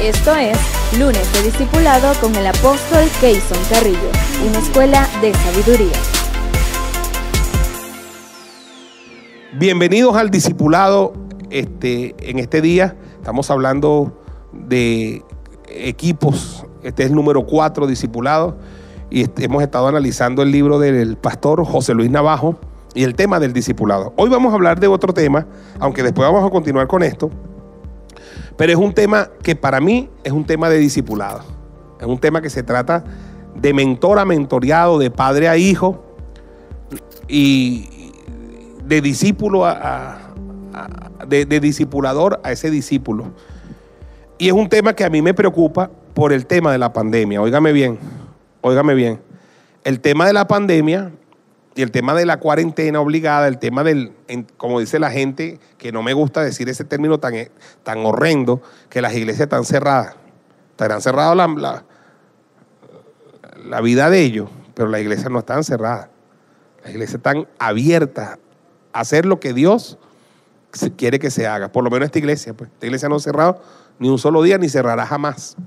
Esto es Lunes de Discipulado con el apóstol Keyson Carrillo, una escuela de sabiduría. Bienvenidos al Discipulado. En este día estamos hablando de equipos. Este es el número 4, Discipulado. Y hemos estado analizando el libro del pastor José Luis Navajo y el tema del discipulado. Hoy vamos a hablar de otro tema, aunque después vamos a continuar con esto. Pero es un tema que para mí es un tema de discipulado. Es un tema que se trata de mentor a mentoreado, de padre a hijo y de discípulo de discipulador a ese discípulo. Y es un tema que a mí me preocupa por el tema de la pandemia. Óigame bien. El tema de la pandemia y el tema de la cuarentena obligada, el tema como dice la gente, que no me gusta decir ese término tan horrendo, que las iglesias están cerradas. Estarán cerradas la vida de ellos, pero las iglesias no están cerradas. Las iglesias están abiertas a hacer lo que Dios quiere que se haga. Por lo menos esta iglesia no ha cerrado ni un solo día, ni cerrará jamás.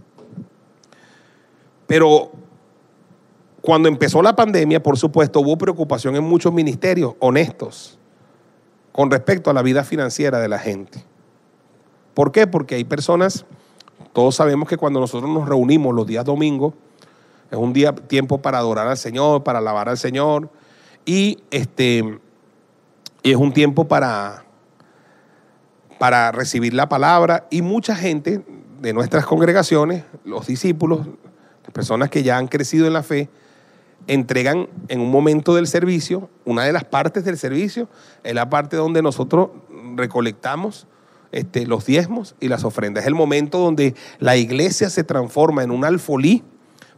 Pero cuando empezó la pandemia, por supuesto, hubo preocupación en muchos ministerios honestos con respecto a la vida financiera de la gente. ¿Por qué? Porque hay personas, todos sabemos que cuando nosotros nos reunimos los días domingos, es un tiempo para adorar al Señor, para alabar al Señor, y es un tiempo para recibir la palabra, y mucha gente de nuestras congregaciones, los discípulos, las personas que ya han crecido en la fe, entregan en un momento del servicio, una de las partes del servicio es la parte donde nosotros recolectamos los diezmos y las ofrendas. Es el momento donde la iglesia se transforma en un alfolí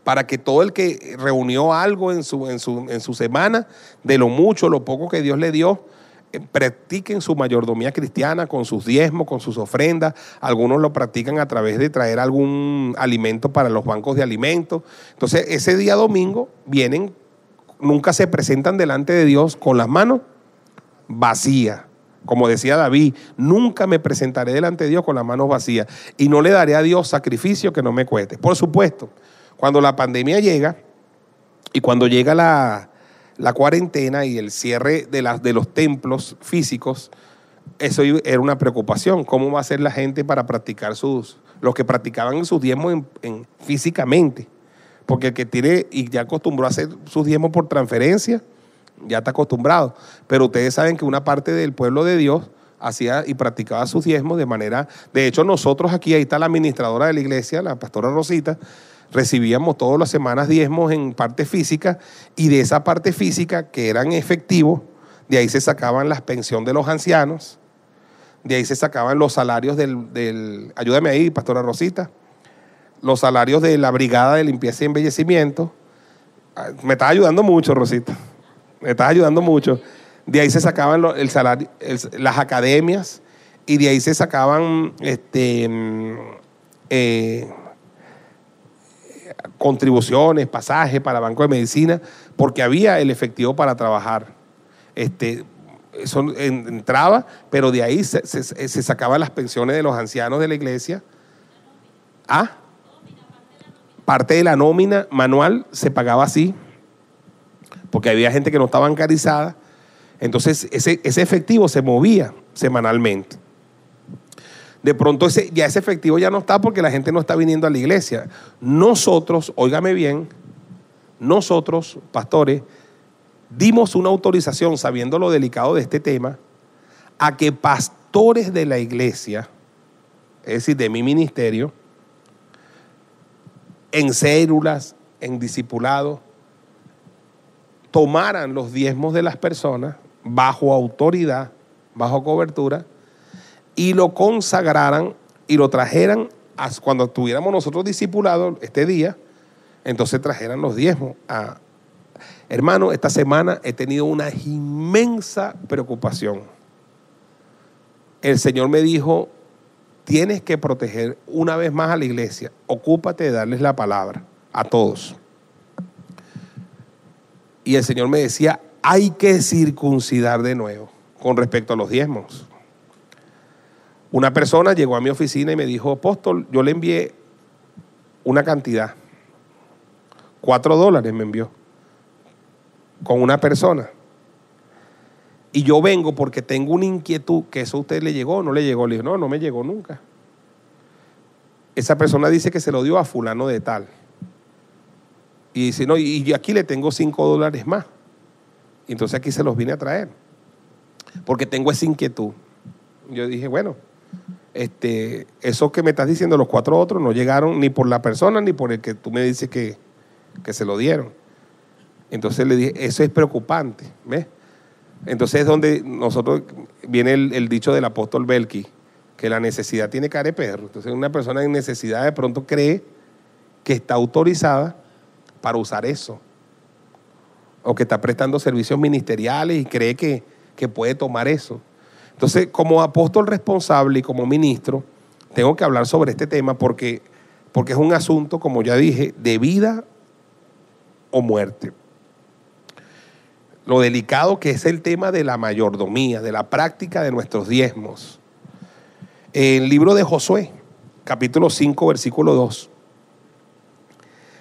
para que todo el que reunió algo en su semana, de lo mucho, lo poco que Dios le dio, practiquen su mayordomía cristiana con sus diezmos, con sus ofrendas. Algunos lo practican a través de traer algún alimento para los bancos de alimentos. Entonces, ese día domingo vienen, nunca se presentan delante de Dios con las manos vacías. Como decía David, nunca me presentaré delante de Dios con las manos vacías y no le daré a Dios sacrificio que no me cueste. Por supuesto, cuando la pandemia llega y cuando llega la cuarentena y el cierre de los templos físicos, eso era una preocupación. ¿Cómo va a hacer la gente para practicar los que practicaban sus diezmos físicamente? Porque el que tiene y ya acostumbró a hacer sus diezmos por transferencia, ya está acostumbrado. Pero ustedes saben que una parte del pueblo de Dios hacía y practicaba sus diezmos de manera... De hecho, nosotros aquí, ahí está la administradora de la iglesia, la pastora Rosita, recibíamos todas las semanas diezmos en parte física, y de esa parte física que eran efectivos, de ahí se sacaban las pensiones de los ancianos, de ahí se sacaban los salarios ayúdame ahí, pastora Rosita, los salarios de la brigada de limpieza y embellecimiento. Me estás ayudando mucho, Rosita, me estás ayudando mucho. De ahí se sacaban el salario, las academias, y de ahí se sacaban contribuciones, pasajes para Banco de Medicina, porque había el efectivo para trabajar. Eso entraba, pero de ahí se sacaban las pensiones de los ancianos de la iglesia. Parte de la nómina manual se pagaba así, porque había gente que no estaba bancarizada. Entonces ese efectivo se movía semanalmente. De pronto ese efectivo ya no está porque la gente no está viniendo a la iglesia. Nosotros, óigame bien, nosotros, pastores, dimos una autorización, sabiendo lo delicado de este tema, a que pastores de la iglesia, es decir, de mi ministerio, en células, en discipulado, tomaran los diezmos de las personas bajo autoridad, bajo cobertura, y lo consagraran y lo trajeran cuando tuviéramos nosotros discipulados este día. Entonces trajeran los diezmos. Hermano, esta semana he tenido una inmensa preocupación. El Señor me dijo: tienes que proteger una vez más a la iglesia, ocúpate de darles la palabra a todos. Y el Señor me decía: hay que circuncidar de nuevo con respecto a los diezmos. Una persona llegó a mi oficina y me dijo: apóstol, yo le envié una cantidad. $4 me envió con una persona. Y yo vengo porque tengo una inquietud, que eso a usted le llegó o no le llegó. Le digo, no me llegó nunca. Esa persona dice que se lo dio a fulano de tal. Y dice, no, y aquí le tengo $5 más. Y entonces aquí se los vine a traer. Porque tengo esa inquietud. Yo dije, bueno, eso que me estás diciendo, los 4 otros no llegaron ni por la persona ni por el que tú me dices que se lo dieron. Entonces le dije, eso es preocupante, ¿ves? Entonces es donde nosotros viene el dicho del apóstol Belki, que la necesidad tiene cara de perro. Entonces una persona en necesidad de pronto cree que está autorizada para usar eso, o que está prestando servicios ministeriales y cree que puede tomar eso. Entonces, como apóstol responsable y como ministro, tengo que hablar sobre este tema porque es un asunto, como ya dije, de vida o muerte. Lo delicado que es el tema de la mayordomía, de la práctica de nuestros diezmos. El libro de Josué, capítulo 5, versículo 2,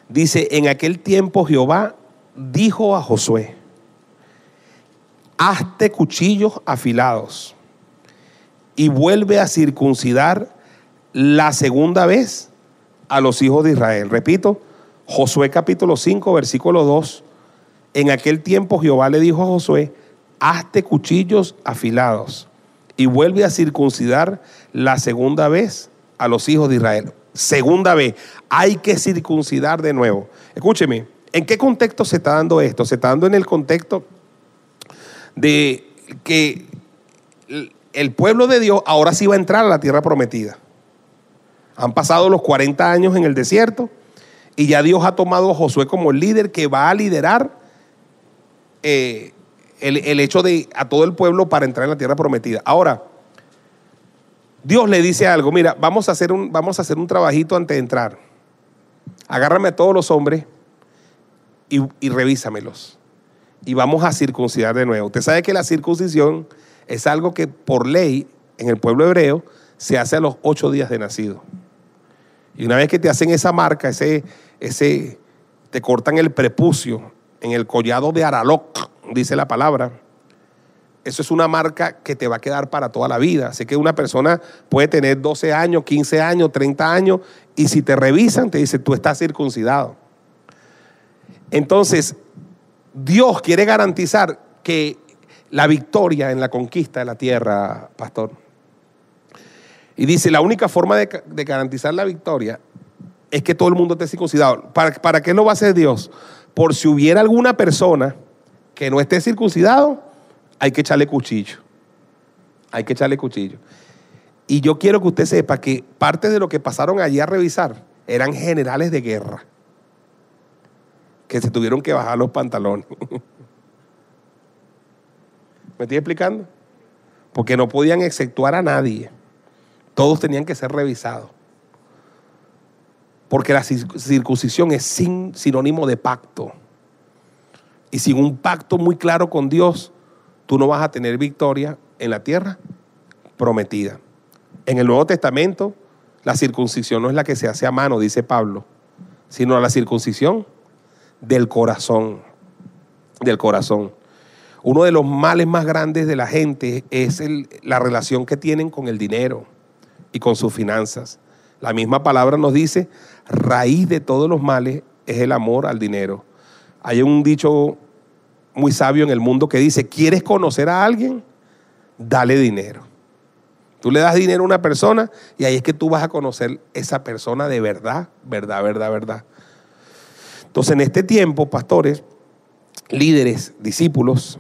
dice, en aquel tiempo Jehová dijo a Josué, hazte cuchillos afilados y vuelve a circuncidar la segunda vez a los hijos de Israel. Repito, Josué capítulo 5, versículo 2. En aquel tiempo Jehová le dijo a Josué, hazte cuchillos afilados y vuelve a circuncidar la segunda vez a los hijos de Israel. Segunda vez, hay que circuncidar de nuevo. Escúcheme, ¿en qué contexto se está dando esto? Se está dando en el contexto de que el pueblo de Dios ahora sí va a entrar a la tierra prometida. Han pasado los 40 años en el desierto y ya Dios ha tomado a Josué como el líder que va a liderar el hecho de a todo el pueblo para entrar en la tierra prometida. Ahora, Dios le dice algo, mira, vamos a hacer un trabajito antes de entrar. Agárrame a todos los hombres y revísamelos. Y vamos a circuncidar de nuevo. Usted sabe que la circuncisión es algo que por ley en el pueblo hebreo se hace a los 8 días de nacido. Y una vez que te hacen esa marca, te cortan el prepucio en el collado de Araloc, dice la palabra. Eso es una marca que te va a quedar para toda la vida. Así que una persona puede tener 12 años, 15 años, 30 años y si te revisan te dicen, tú estás circuncidado. Entonces, Dios quiere garantizar que la victoria en la conquista de la tierra, pastor. Y dice, la única forma de garantizar la victoria es que todo el mundo esté circuncidado. ¿Para qué lo va a hacer Dios? Por si hubiera alguna persona que no esté circuncidado, hay que echarle cuchillo. Hay que echarle cuchillo. Y yo quiero que usted sepa que parte de lo que pasaron allí a revisar eran generales de guerra que se tuvieron que bajar los pantalones. ¿Me estoy explicando? Porque no podían exceptuar a nadie. Todos tenían que ser revisados. Porque la circuncisión es sinónimo de pacto. Y sin un pacto muy claro con Dios, tú no vas a tener victoria en la tierra prometida. En el Nuevo Testamento, la circuncisión no es la que se hace a mano, dice Pablo, sino la circuncisión del corazón. Del corazón. Uno de los males más grandes de la gente es la relación que tienen con el dinero y con sus finanzas. La misma palabra nos dice, raíz de todos los males es el amor al dinero. Hay un dicho muy sabio en el mundo que dice, ¿quieres conocer a alguien? Dale dinero. Tú le das dinero a una persona y ahí es que tú vas a conocer esa persona de verdad, verdad, verdad, verdad. Entonces, en este tiempo, pastores, líderes, discípulos,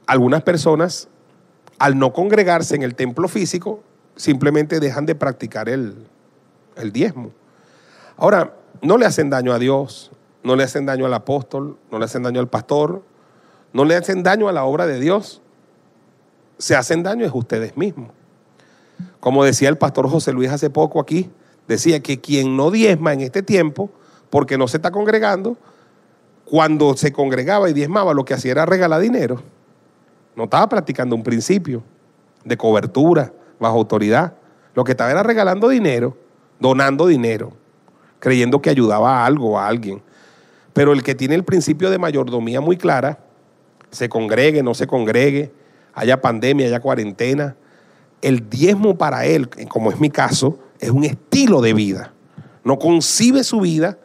algunas personas, al no congregarse en el templo físico, simplemente dejan de practicar el diezmo. Ahora, no le hacen daño a Dios, no le hacen daño al apóstol, no le hacen daño al pastor, no le hacen daño a la obra de Dios. Se hacen daño es ustedes mismos. Como decía el pastor José Luis hace poco aquí, decía que quien no diezma en este tiempo, porque no se está congregando, cuando se congregaba y diezmaba, lo que hacía era regalar dinero. No estaba practicando un principio de cobertura bajo autoridad. Lo que estaba era regalando dinero, donando dinero. creyendo que ayudaba a algo o a alguien. Pero el que tiene el principio de mayordomía muy clara, se congregue, no se congregue, haya pandemia, haya cuarentena, el diezmo para él, como es mi caso, es un estilo de vida. No concibe su vida,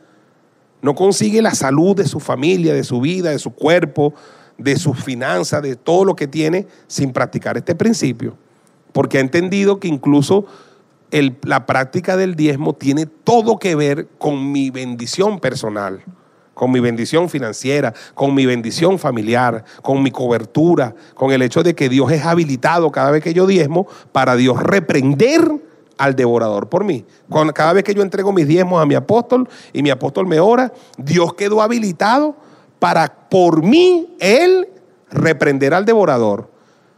no consigue la salud de su familia, de su vida, de su cuerpo, de sus finanzas, de todo lo que tiene sin practicar este principio. Porque ha entendido que incluso la práctica del diezmo tiene todo que ver con mi bendición personal, con mi bendición financiera, con mi bendición familiar, con mi cobertura, con el hecho de que Dios es habilitado cada vez que yo diezmo para Dios reprender al devorador por mí. Cada vez que yo entrego mis diezmos a mi apóstol y mi apóstol me ora, Dios quedó habilitado para por mí él reprender al devorador.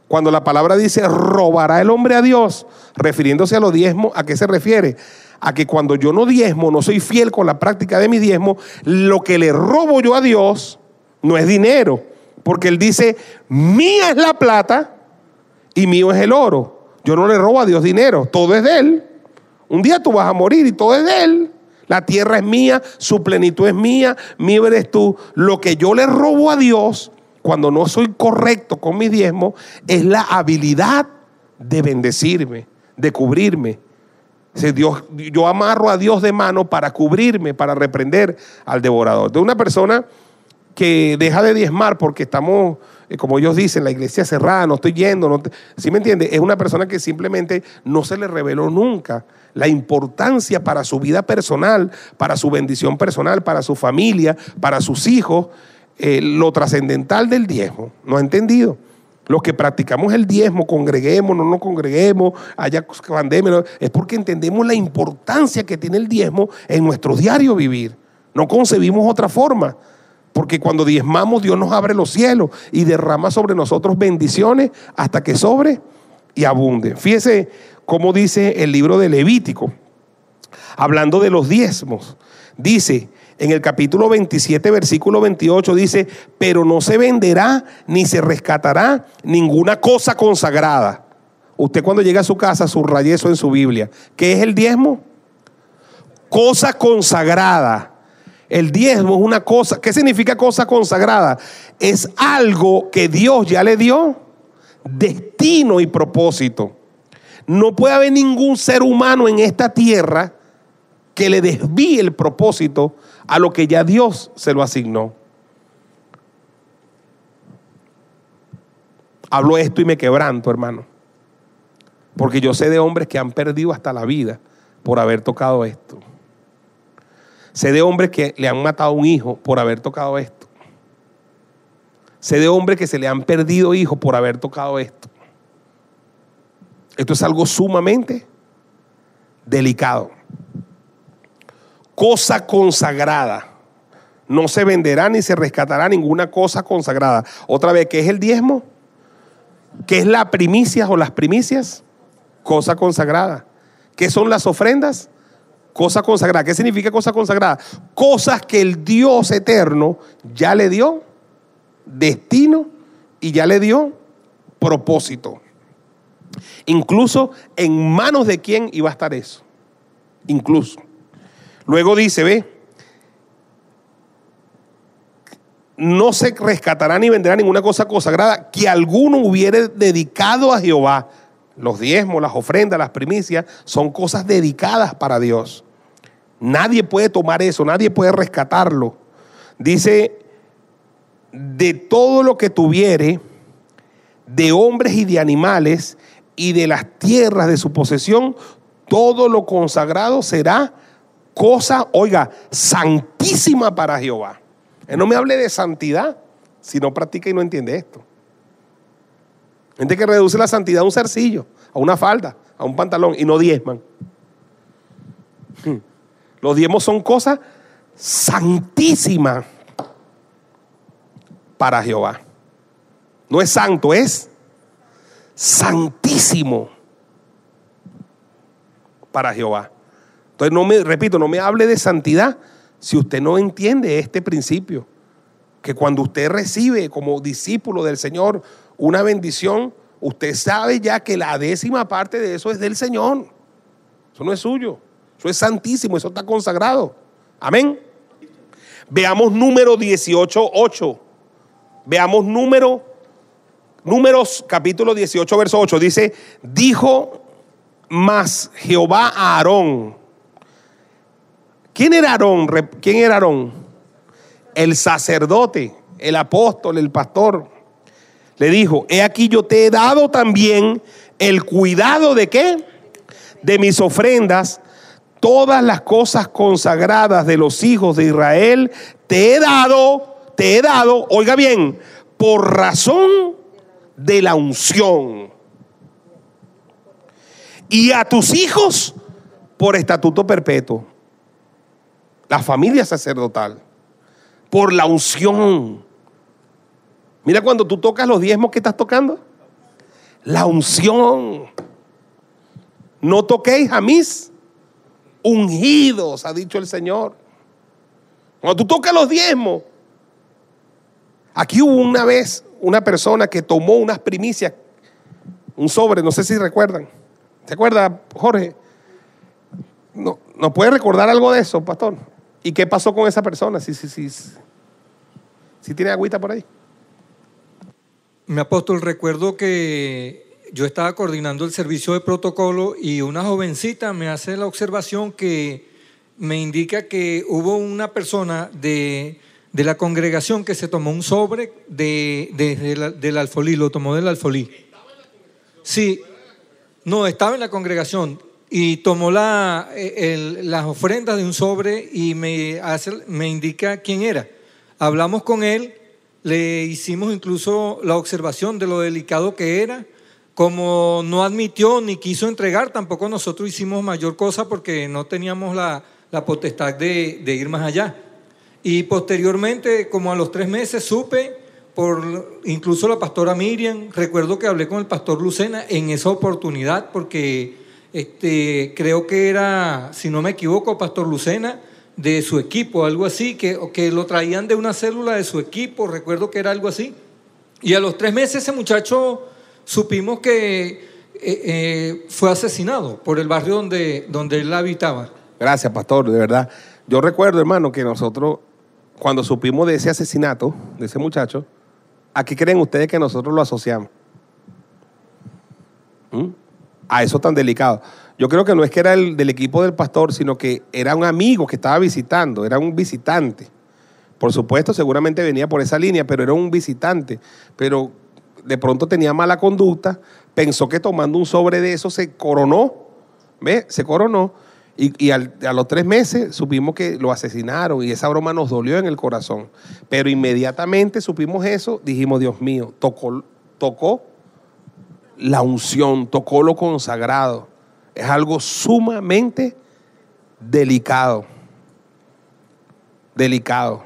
Cuando la palabra dice robará el hombre a Dios, refiriéndose a los diezmos, ¿a qué se refiere? A que cuando yo no diezmo, no soy fiel con la práctica de mi diezmo, lo que le robo yo a Dios no es dinero, porque él dice, mía es la plata y mío es el oro. Yo no le robo a Dios dinero, todo es de él. Un día tú vas a morir y todo es de él. La tierra es mía, su plenitud es mía, mío eres tú. Lo que yo le robo a Dios cuando no soy correcto con mi diezmo es la habilidad de bendecirme, de cubrirme. Yo amarro a Dios de mano para cubrirme, para reprender al devorador. De una persona que deja de diezmar porque estamos, como ellos dicen, la iglesia cerrada, no estoy yendo, ¿sí me entiende? Es una persona que simplemente no se le reveló nunca la importancia para su vida personal, para su bendición personal, para su familia, para sus hijos, lo trascendental del diezmo. No ha entendido. Los que practicamos el diezmo, congreguemos, no nos congreguemos, haya pandemia, es porque entendemos la importancia que tiene el diezmo en nuestro diario vivir. No concebimos otra forma. Porque cuando diezmamos, Dios nos abre los cielos y derrama sobre nosotros bendiciones hasta que sobre y abunde. Fíjese cómo dice el libro de Levítico, hablando de los diezmos. Dice en el capítulo 27, versículo 28, dice, pero no se venderá ni se rescatará ninguna cosa consagrada. Usted cuando llega a su casa, subraye eso en su Biblia. ¿Qué es el diezmo? Cosa consagrada. El diezmo es una cosa. ¿Qué significa cosa consagrada? Es algo que Dios ya le dio destino y propósito. No puede haber ningún ser humano en esta tierra que le desvíe el propósito a lo que ya Dios se lo asignó. Hablo esto y me quebranto, hermano, porque yo sé de hombres que han perdido hasta la vida por haber tocado esto. Sé de hombres que le han matado a un hijo por haber tocado esto. Sé de hombres que se le han perdido hijos por haber tocado esto. Esto es algo sumamente delicado. Cosa consagrada. No se venderá ni se rescatará ninguna cosa consagrada. Otra vez, ¿qué es el diezmo? ¿Qué es la primicia o las primicias? Cosa consagrada. ¿Qué son las ofrendas? Cosa consagrada. ¿Qué significa cosa consagrada? Cosas que el Dios eterno ya le dio destino y ya le dio propósito. Incluso en manos de quién iba a estar eso. Incluso. Luego dice, ve, no se rescatará ni venderá ninguna cosa consagrada que alguno hubiere dedicado a Jehová. Los diezmos, las ofrendas, las primicias son cosas dedicadas para Dios. Nadie puede tomar eso, nadie puede rescatarlo. Dice, de todo lo que tuviere, de hombres y de animales, y de las tierras de su posesión, todo lo consagrado será cosa, oiga, santísima para Jehová. Él no me hable de santidad si no practica y no entiende esto. Gente que reduce la santidad a un zarcillo, a una falda, a un pantalón y no diezman. Los diezmos son cosas santísimas para Jehová. No es santo, es santísimo para Jehová. Entonces, no me hable de santidad si usted no entiende este principio. Que cuando usted recibe como discípulo del Señor una bendición, usted sabe ya que la 10ª parte de eso es del Señor. Eso no es suyo. Eso es santísimo, eso está consagrado. Amén. Veamos Números 18:8. Veamos Números capítulo 18, verso 8. Dice, dijo más Jehová a Aarón. ¿Quién era Aarón? ¿Quién era Aarón? El sacerdote, el apóstol, el pastor. Le dijo, he aquí yo te he dado también el cuidado de ¿qué? De mis ofrendas. Todas las cosas consagradas de los hijos de Israel te he dado, oiga bien, por razón de la unción. Y a tus hijos por estatuto perpetuo. La familia sacerdotal, por la unción. Mira, cuando tú tocas los diezmos, ¿qué estás tocando? La unción. No toquéis a mis ungidos, ha dicho el Señor. Cuando tú tocas los diezmos. Aquí hubo una vez una persona que tomó unas primicias, un sobre, no sé si recuerdan. ¿Se acuerda, Jorge? No, ¿nos puede recordar algo de eso, pastor? ¿Y qué pasó con esa persona? Si tiene agüita por ahí. Mi apóstol, recuerdo que yo estaba coordinando el servicio de protocolo y una jovencita me hace la observación que me indica que hubo una persona de la congregación que se tomó un sobre del alfolí, lo tomó del alfolí. Sí, no, estaba en la congregación y tomó las ofrendas de un sobre y me indica quién era. Hablamos con él, le hicimos incluso la observación de lo delicado que era. Como no admitió ni quiso entregar, tampoco nosotros hicimos mayor cosa porque no teníamos la potestad de ir más allá. Y posteriormente, como a los 3 meses, supe por incluso la pastora Miriam. Recuerdo que hablé con el pastor Lucena en esa oportunidad porque creo que era, si no me equivoco, pastor Lucena, de su equipo, algo así, que lo traían de una célula de su equipo, recuerdo que era algo así. Y a los 3 meses ese muchacho supimos que fue asesinado por el barrio donde él habitaba. Gracias, pastor, de verdad. Yo recuerdo, hermano, que nosotros, cuando supimos de ese asesinato, de ese muchacho, ¿a qué creen ustedes que nosotros lo asociamos? A eso tan delicado. Yo creo que no es que era del equipo del pastor, sino que era un amigo que estaba visitando, era un visitante. Por supuesto, seguramente venía por esa línea, pero era un visitante. Pero de pronto tenía mala conducta, pensó que tomando un sobre de eso se coronó, ¿ves? Se coronó. Y a los 3 meses supimos que lo asesinaron y esa broma nos dolió en el corazón. Pero inmediatamente supimos eso, dijimos, Dios mío, tocó la unción, tocó lo consagrado. Es algo sumamente delicado. Delicado.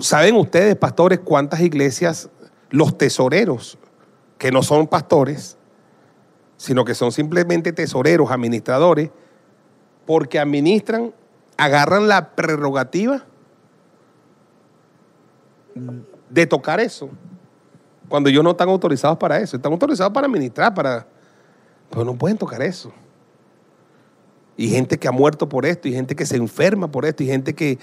¿Saben ustedes, pastores, cuántas iglesias, los tesoreros, que no son pastores, sino que son simplemente tesoreros, administradores, porque administran, agarran la prerrogativa de tocar eso, cuando ellos no están autorizados para eso? Están autorizados para administrar, pero no pueden tocar eso. Y gente que ha muerto por esto, y gente que se enferma por esto, y gente que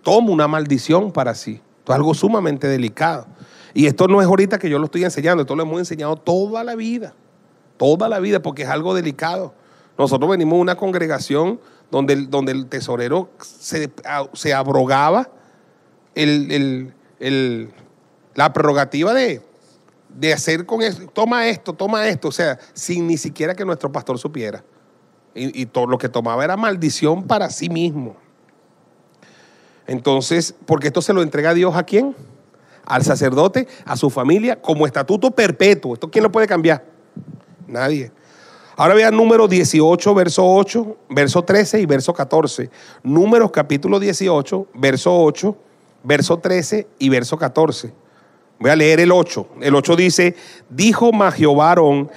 toma una maldición para sí. Esto es algo sumamente delicado. Y esto no es ahorita que yo lo estoy enseñando, esto lo hemos enseñado toda la vida, porque es algo delicado. Nosotros venimos de una congregación donde el tesorero se abrogaba la prerrogativa de hacer con esto, toma esto, o sea, sin ni siquiera que nuestro pastor supiera. Y todo lo que tomaba era maldición para sí mismo. Entonces, porque esto se lo entrega a Dios, ¿a quién? Al sacerdote, a su familia, como estatuto perpetuo. ¿Esto quién lo puede cambiar? Nadie. Ahora vean Números 18, verso 8, verso 13 y verso 14. Números capítulo 18, verso 8, verso 13 y verso 14. Voy a leer el 8. El 8 dice, dijo más Jehová a Aarón,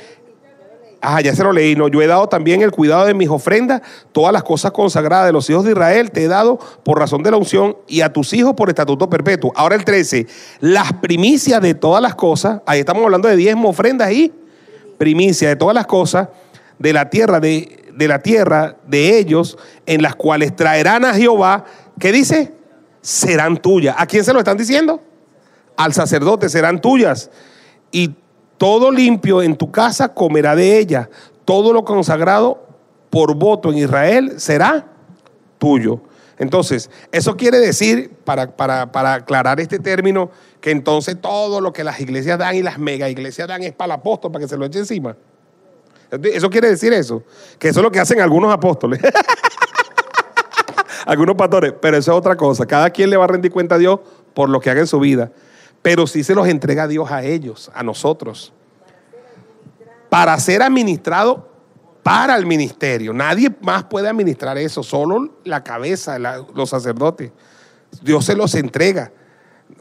ya se lo leí, no, yo he dado también el cuidado de mis ofrendas, todas las cosas consagradas de los hijos de Israel te he dado por razón de la unción y a tus hijos por estatuto perpetuo. Ahora el 13, las primicias de todas las cosas, ahí estamos hablando de diezmo, ofrendas y primicia de todas las cosas, de la tierra de ellos, en las cuales traerán a Jehová, ¿qué dice? Serán tuyas. ¿A quién se lo están diciendo? Al sacerdote, serán tuyas. Y todo limpio en tu casa comerá de ella. Todo lo consagrado por voto en Israel será tuyo. Entonces, eso quiere decir, para aclarar este término, que entonces todo lo que las iglesias dan y las mega iglesias dan es para el apóstol, para que se lo eche encima. Eso quiere decir eso, que eso es lo que hacen algunos apóstoles, algunos pastores, pero eso es otra cosa. Cada quien le va a rendir cuenta a Dios por lo que haga en su vida, pero sí se los entrega Dios a ellos, a nosotros, para ser administrado para el ministerio. Nadie más puede administrar eso, solo la cabeza, los sacerdotes. Dios se los entrega,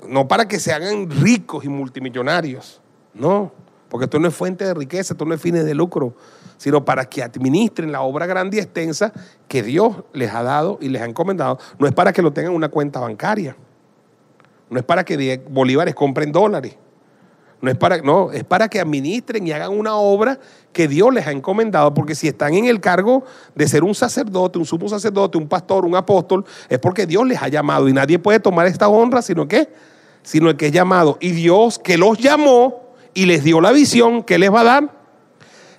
no para que se hagan ricos y multimillonarios, no, porque esto no es fuente de riqueza, esto no es fines de lucro, sino para que administren la obra grande y extensa que Dios les ha dado y les ha encomendado. No es para que lo tengan en una cuenta bancaria, no es para que 10 bolívares compren dólares, no, es para que administren y hagan una obra que Dios les ha encomendado, porque si están en el cargo de ser un sacerdote, un sumo sacerdote, un pastor, un apóstol, es porque Dios les ha llamado y nadie puede tomar esta honra sino el que es llamado. Y Dios que los llamó y les dio la visión, ¿qué les va a dar?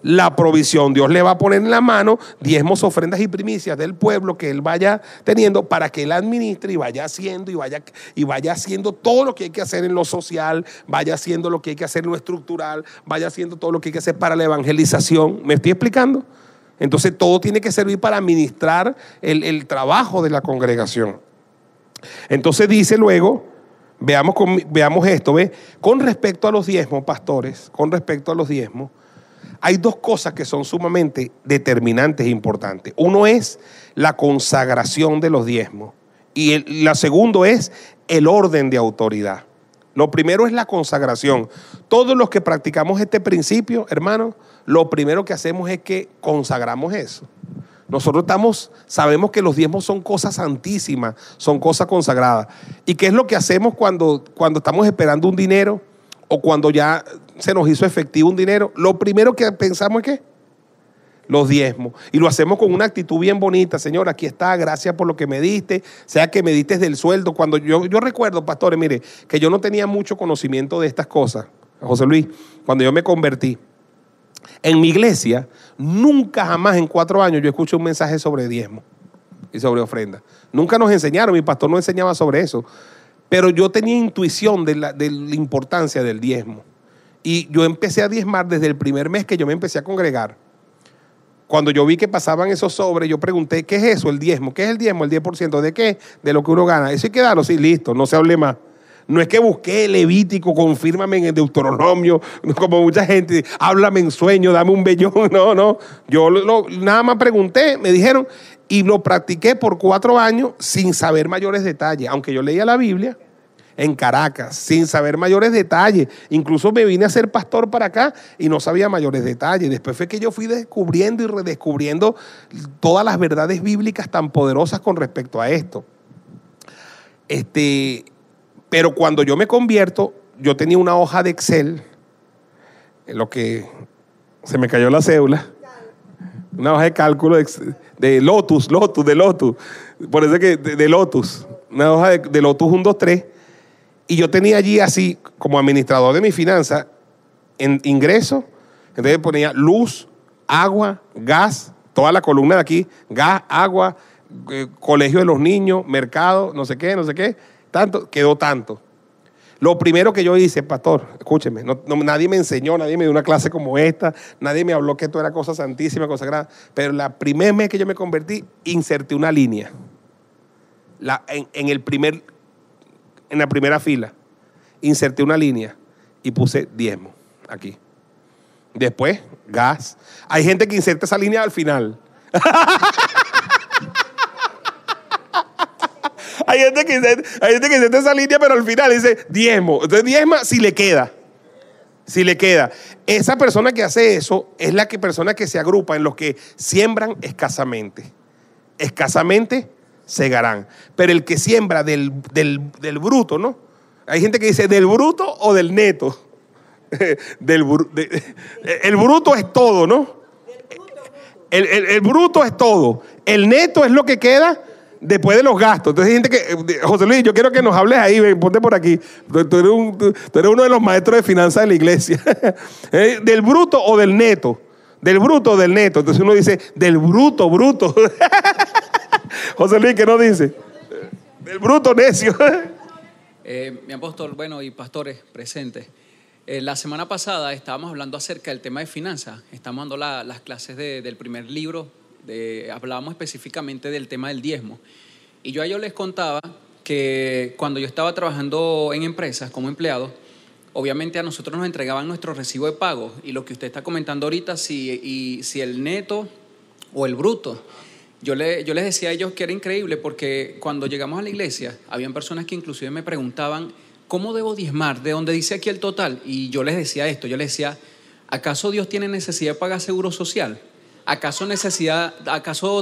La provisión. Dios le va a poner en la mano diezmos, ofrendas y primicias del pueblo que él vaya teniendo para que él administre y vaya haciendo y vaya haciendo todo lo que hay que hacer en lo social, vaya haciendo lo que hay que hacer en lo estructural, vaya haciendo todo lo que hay que hacer para la evangelización. ¿Me estoy explicando? Entonces todo tiene que servir para administrar el trabajo de la congregación. Entonces dice luego, veamos esto, ¿ve? Con respecto a los diezmos, pastores, con respecto a los diezmos, hay dos cosas que son sumamente determinantes e importantes. Uno es la consagración de los diezmos y la segunda es el orden de autoridad. Lo primero es la consagración. Todos los que practicamos este principio, hermanos, lo primero que hacemos es que consagramos eso. Nosotros sabemos que los diezmos son cosas santísimas, son cosas consagradas. ¿Y qué es lo que hacemos cuando estamos esperando un dinero o cuando ya se nos hizo efectivo un dinero? Lo primero que pensamos es ¿qué? Los diezmos. Y lo hacemos con una actitud bien bonita. Señor, aquí está, gracias por lo que me diste, sea que me diste del sueldo. Cuando yo recuerdo, pastores, mire, que yo no tenía mucho conocimiento de estas cosas, José Luis, cuando yo me convertí. En mi iglesia, nunca jamás en 4 años yo escuché un mensaje sobre diezmo y sobre ofrenda. Nunca nos enseñaron, mi pastor no enseñaba sobre eso. Pero yo tenía intuición de la importancia del diezmo. Y yo empecé a diezmar desde el primer mes que yo me empecé a congregar. Cuando yo vi que pasaban esos sobres, yo pregunté, ¿qué es eso, el diezmo? ¿Qué es el diezmo? ¿El 10%? ¿De qué? De lo que uno gana. Eso hay que darlo, sí, listo, no se hable más. No es que busqué Levítico, confírmame en el Deuteronomio, como mucha gente, háblame en sueño, dame un vellón. No. Yo nada más pregunté, me dijeron, y lo practiqué por 4 años sin saber mayores detalles. Aunque yo leía la Biblia en Caracas, sin saber mayores detalles. Incluso me vine a ser pastor para acá y no sabía mayores detalles. Después fue que yo fui descubriendo y redescubriendo todas las verdades bíblicas tan poderosas con respecto a esto. Pero cuando yo me convierto, yo tenía una hoja de Excel, en lo que se me cayó la cédula, una hoja de cálculo de Lotus. Por eso que de Lotus, una hoja de Lotus 1, 2, 3. Y yo tenía allí así, como administrador de mi finanza, en ingreso, entonces ponía luz, agua, gas, toda la columna de aquí, gas, agua, colegio de los niños, mercado, no sé qué, tanto, quedó tanto. Lo primero que yo hice, pastor, escúcheme, nadie me enseñó, nadie me dio una clase como esta, nadie me habló que esto era cosa santísima, cosa grande, pero la primer mes que yo me convertí, inserté una línea en la primera fila, inserté una línea y puse diezmo aquí. Después, gas. Hay gente que inserta esa línea al final. Hay gente que inserta esa línea, pero al final dice diezmo. Entonces diezma si le queda. Si le queda. Esa persona que hace eso es la persona que se agrupa en los que siembran escasamente. Escasamente segarán. Pero el que siembra del bruto, ¿no? Hay gente que dice del bruto o del neto. El bruto es todo, ¿no? El bruto es todo. El neto es lo que queda después de los gastos. Entonces hay gente que... José Luis, yo quiero que nos hables ahí, ven, ponte por aquí. Tú eres uno de los maestros de finanzas de la iglesia. ¿Del bruto o del neto? Del bruto o del neto. Entonces uno dice, del bruto. José Luis, ¿qué nos dice? Del bruto necio. Mi apóstol, bueno, y pastores presentes. La semana pasada estábamos hablando acerca del tema de finanzas. Estamos dando las clases del primer libro. Hablábamos específicamente del tema del diezmo. Y yo a ellos les contaba que cuando yo estaba trabajando en empresas como empleado, obviamente a nosotros nos entregaban nuestro recibo de pago. Y lo que usted está comentando ahorita, si el neto o el bruto. Yo les decía a ellos que era increíble porque cuando llegamos a la iglesia, habían personas que inclusive me preguntaban, ¿cómo debo diezmar? ¿De dónde dice aquí el total? Y yo les decía esto, yo les decía, ¿acaso Dios tiene necesidad de pagar seguro social? ¿Acaso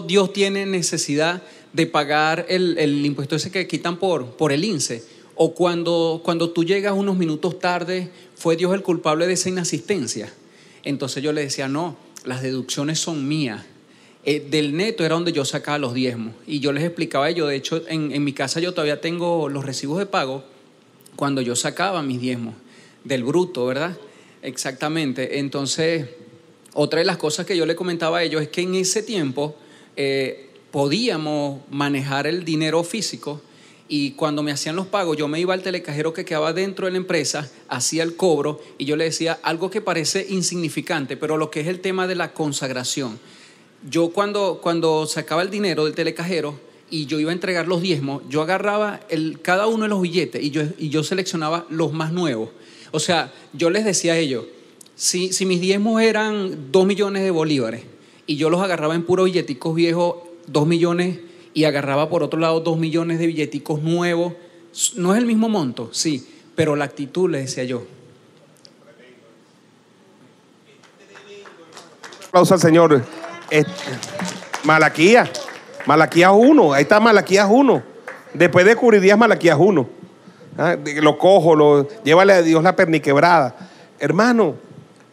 Dios tiene necesidad de pagar el impuesto ese que quitan por el INSEE? O cuando tú llegas unos minutos tarde, ¿fue Dios el culpable de esa inasistencia? Entonces yo les decía, no, las deducciones son mías. Del neto era donde yo sacaba los diezmos. Y yo les explicaba a ellos, de hecho, en mi casa yo todavía tengo los recibos de pago cuando yo sacaba mis diezmos, del bruto, ¿verdad? Exactamente. Entonces, otra de las cosas que yo le comentaba a ellos es que en ese tiempo podíamos manejar el dinero físico y cuando me hacían los pagos, yo me iba al telecajero que quedaba dentro de la empresa, hacía el cobro y yo le decía algo que parece insignificante, pero lo que es el tema de la consagración. Yo cuando sacaba el dinero del telecajero y yo iba a entregar los diezmos, yo agarraba cada uno de los billetes y yo seleccionaba los más nuevos. O sea, yo les decía a ellos, si mis diezmos eran 2 millones de bolívares y yo los agarraba en puros billeticos viejos, 2 millones, y agarraba por otro lado 2 millones de billeticos nuevos, no es el mismo monto, sí, pero la actitud, les decía yo. Aplauso al Señor. Malaquías 1, ahí está Malaquías 1. Después descubrirías Malaquías 1. Lo cojo, llévale a Dios la perniquebrada. Hermano,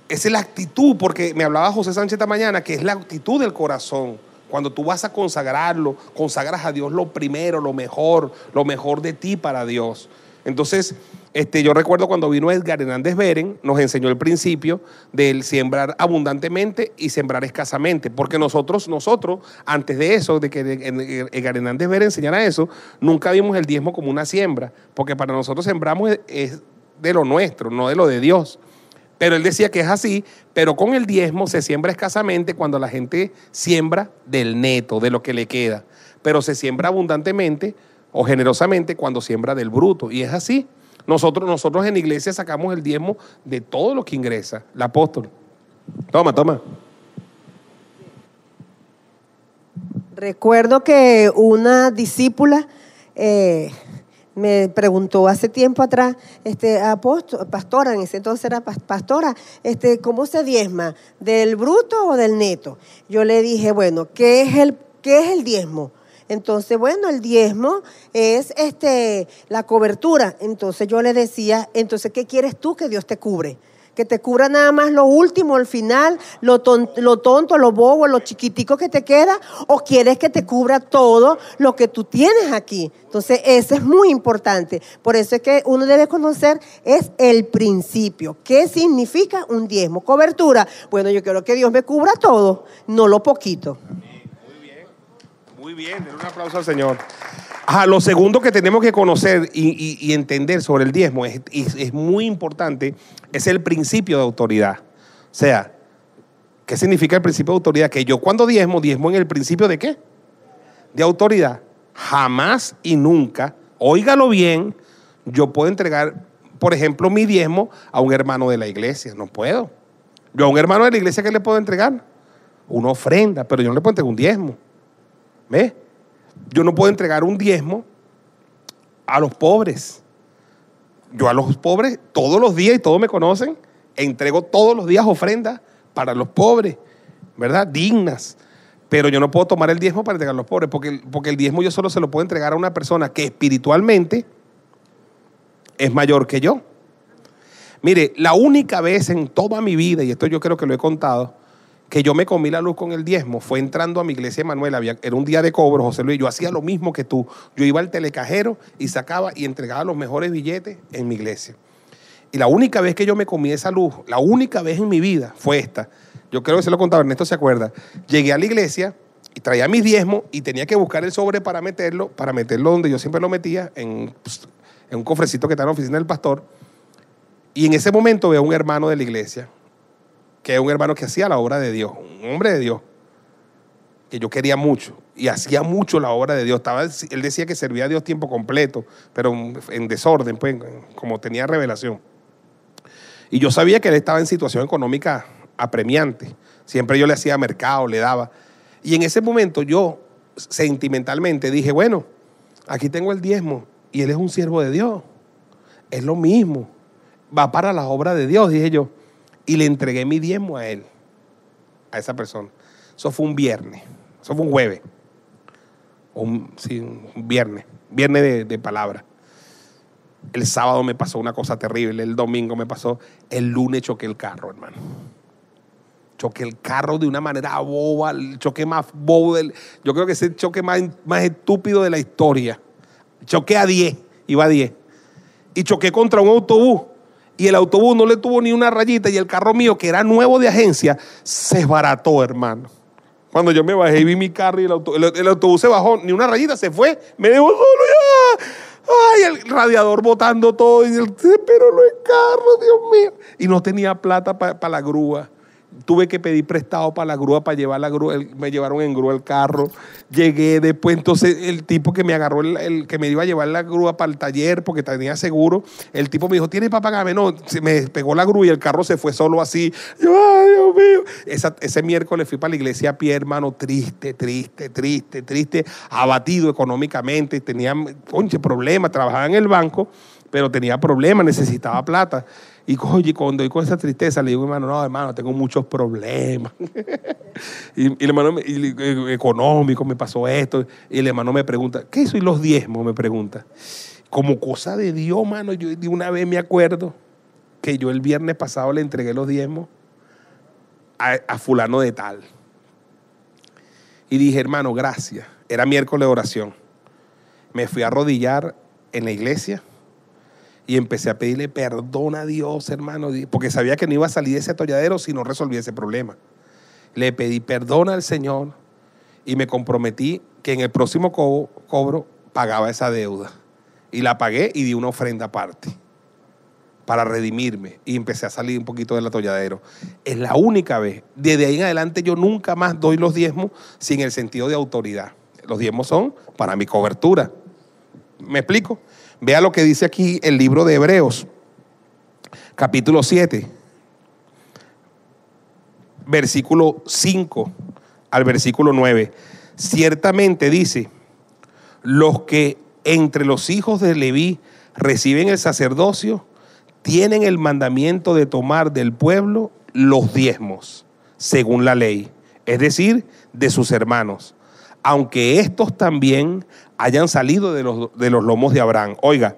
esa es la actitud, porque me hablaba José Sánchez esta mañana, que es la actitud del corazón. Cuando tú vas a consagrarlo, consagras a Dios lo primero, lo mejor de ti para Dios. Entonces, yo recuerdo cuando vino Edgar Hernández Beren, nos enseñó el principio del sembrar abundantemente y sembrar escasamente, porque nosotros, antes de eso, de que Edgar Hernández Beren enseñara eso, nunca vimos el diezmo como una siembra, porque para nosotros sembramos es de lo nuestro, no de lo de Dios. Pero él decía que es así, pero con el diezmo se siembra escasamente cuando la gente siembra del neto, de lo que le queda, pero se siembra abundantemente o generosamente cuando siembra del bruto, y es así. Nosotros en la iglesia sacamos el diezmo de todo lo que ingresa. El apóstol. Toma. Recuerdo que una discípula me preguntó hace tiempo atrás, pastora, en ese entonces era pastora, ¿cómo se diezma? ¿Del bruto o del neto? Yo le dije, bueno, ¿qué es el diezmo? Entonces, bueno, el diezmo es la cobertura. Entonces yo le decía, entonces, ¿qué quieres tú que Dios te cubre? Que te cubra nada más lo último, el final, lo tonto, lo bobo, lo chiquitico que te queda, o quieres que te cubra todo lo que tú tienes aquí. Entonces, eso es muy importante. Por eso es que uno debe conocer es el principio. ¿Qué significa un diezmo? Cobertura. Bueno, yo quiero que Dios me cubra todo, no lo poquito. Muy bien, denle un aplauso al Señor. Lo segundo que tenemos que conocer y entender sobre el diezmo es muy importante, es el principio de autoridad. O sea, ¿qué significa el principio de autoridad? Que yo cuando diezmo en el principio ¿de qué? De autoridad. Jamás y nunca, óigalo bien, yo puedo entregar, por ejemplo, mi diezmo a un hermano de la iglesia. No puedo. Yo a un hermano de la iglesia, ¿qué le puedo entregar? Una ofrenda, pero yo no le puedo entregar un diezmo. ¿Ves? Yo no puedo entregar un diezmo a los pobres. Yo a los pobres todos los días, y todos me conocen, entrego todos los días ofrendas para los pobres, ¿verdad? Dignas. Pero yo no puedo tomar el diezmo para entregar a los pobres, porque el diezmo yo solo se lo puedo entregar a una persona que espiritualmente es mayor que yo. Mire, la única vez en toda mi vida, y esto yo creo que lo he contado, que yo me comí la luz con el diezmo fue entrando a mi iglesia Emanuel. Era un día de cobro, José Luis. Yo hacía lo mismo que tú. Yo iba al telecajero y sacaba y entregaba los mejores billetes en mi iglesia. Y la única vez que yo me comí esa luz, la única vez en mi vida fue esta. Yo creo que se lo contaba, Ernesto se acuerda. Llegué a la iglesia y traía mis diezmos y tenía que buscar el sobre para meterlo donde yo siempre lo metía, en un cofrecito que está en la oficina del pastor. Y en ese momento veo a un hermano de la iglesia, que es un hermano que hacía la obra de Dios, un hombre de Dios, que yo quería mucho, y hacía mucho la obra de Dios. Él decía que servía a Dios tiempo completo, pero en desorden, pues, como tenía revelación. Y yo sabía que él estaba en situación económica apremiante. Siempre yo le hacía mercado, le daba. Y en ese momento yo, sentimentalmente, dije, bueno, aquí tengo el diezmo, y él es un siervo de Dios. Es lo mismo. Va para la obra de Dios, dije yo. Y le entregué mi diezmo a él, a esa persona. Eso fue un viernes, eso fue un jueves. Un viernes de palabra. El sábado me pasó una cosa terrible, el domingo me pasó, el lunes choqué el carro, hermano. Choqué el carro de una manera boba, el choque más bobo, yo creo que es el choque más estúpido de la historia. Choqué a 10, iba a 10. Y choqué contra un autobús. Y el autobús no le tuvo ni una rayita y el carro mío, que era nuevo de agencia, se desbarató, hermano. Cuando yo me bajé y vi mi carro y el autobús se bajó, ni una rayita, se fue, me dejó solo ya. Ay, el radiador botando todo y pero no es carro, Dios mío. Y no tenía plata para la grúa. Tuve que pedir prestado para la grúa, para llevar la grúa. Me llevaron en grúa el carro. Llegué después, entonces el tipo que me agarró, el que me iba a llevar la grúa para el taller porque tenía seguro, el tipo me dijo, ¿tienes para pagarme? No, se me pegó la grúa y el carro se fue solo así. Yo, ay, Dios mío. Ese miércoles fui para la iglesia a pie, hermano, triste, abatido económicamente. Tenía, problemas, trabajaba en el banco, pero tenía problemas, necesitaba plata. Y oye, cuando con esa tristeza le digo, hermano, tengo muchos problemas. y el hermano, económico, me pasó esto. Y el hermano me pregunta, ¿qué soy los diezmos? Me pregunta. Como cosa de Dios, mano, yo de una vez me acuerdo que yo el viernes pasado le entregué los diezmos a fulano de tal. Y dije, hermano, gracias. Era miércoles de oración. Me fui a arrodillar en la iglesia. Y empecé a pedirle perdón a Dios, hermano, porque sabía que no iba a salir de ese atolladero si no resolvía ese problema. Le pedí perdón al Señor y me comprometí que en el próximo cobro pagaba esa deuda. Y la pagué y di una ofrenda aparte para redimirme. Y empecé a salir un poquito del atolladero. Es la única vez. Desde ahí en adelante yo nunca más doy los diezmos sin el sentido de autoridad. Los diezmos son para mi cobertura. ¿Me explico? Vea lo que dice aquí el libro de Hebreos, capítulo 7, versículo 5 al versículo 9. Ciertamente dice, los que entre los hijos de Leví reciben el sacerdocio, tienen el mandamiento de tomar del pueblo los diezmos, según la ley, es decir, de sus hermanos, aunque estos también hayan salido de los lomos de Abraham. Oiga,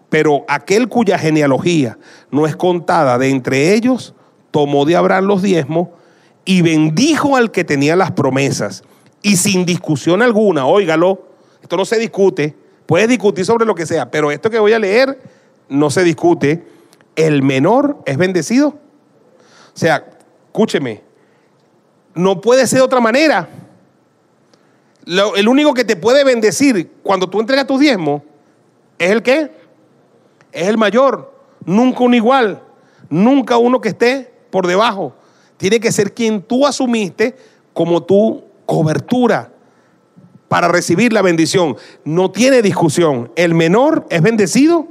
pero aquel cuya genealogía no es contada de entre ellos, tomó de Abraham los diezmos y bendijo al que tenía las promesas. Y sin discusión alguna, óigalo, esto no se discute, puedes discutir sobre lo que sea, pero esto que voy a leer no se discute. El menor es bendecido. O sea, escúcheme, no puede ser de otra manera. El único que te puede bendecir cuando tú entregas tus diezmos es el ¿qué? Es el mayor. Nunca uno igual. Nunca uno que esté por debajo. Tiene que ser quien tú asumiste como tu cobertura para recibir la bendición. No tiene discusión. El menor es bendecido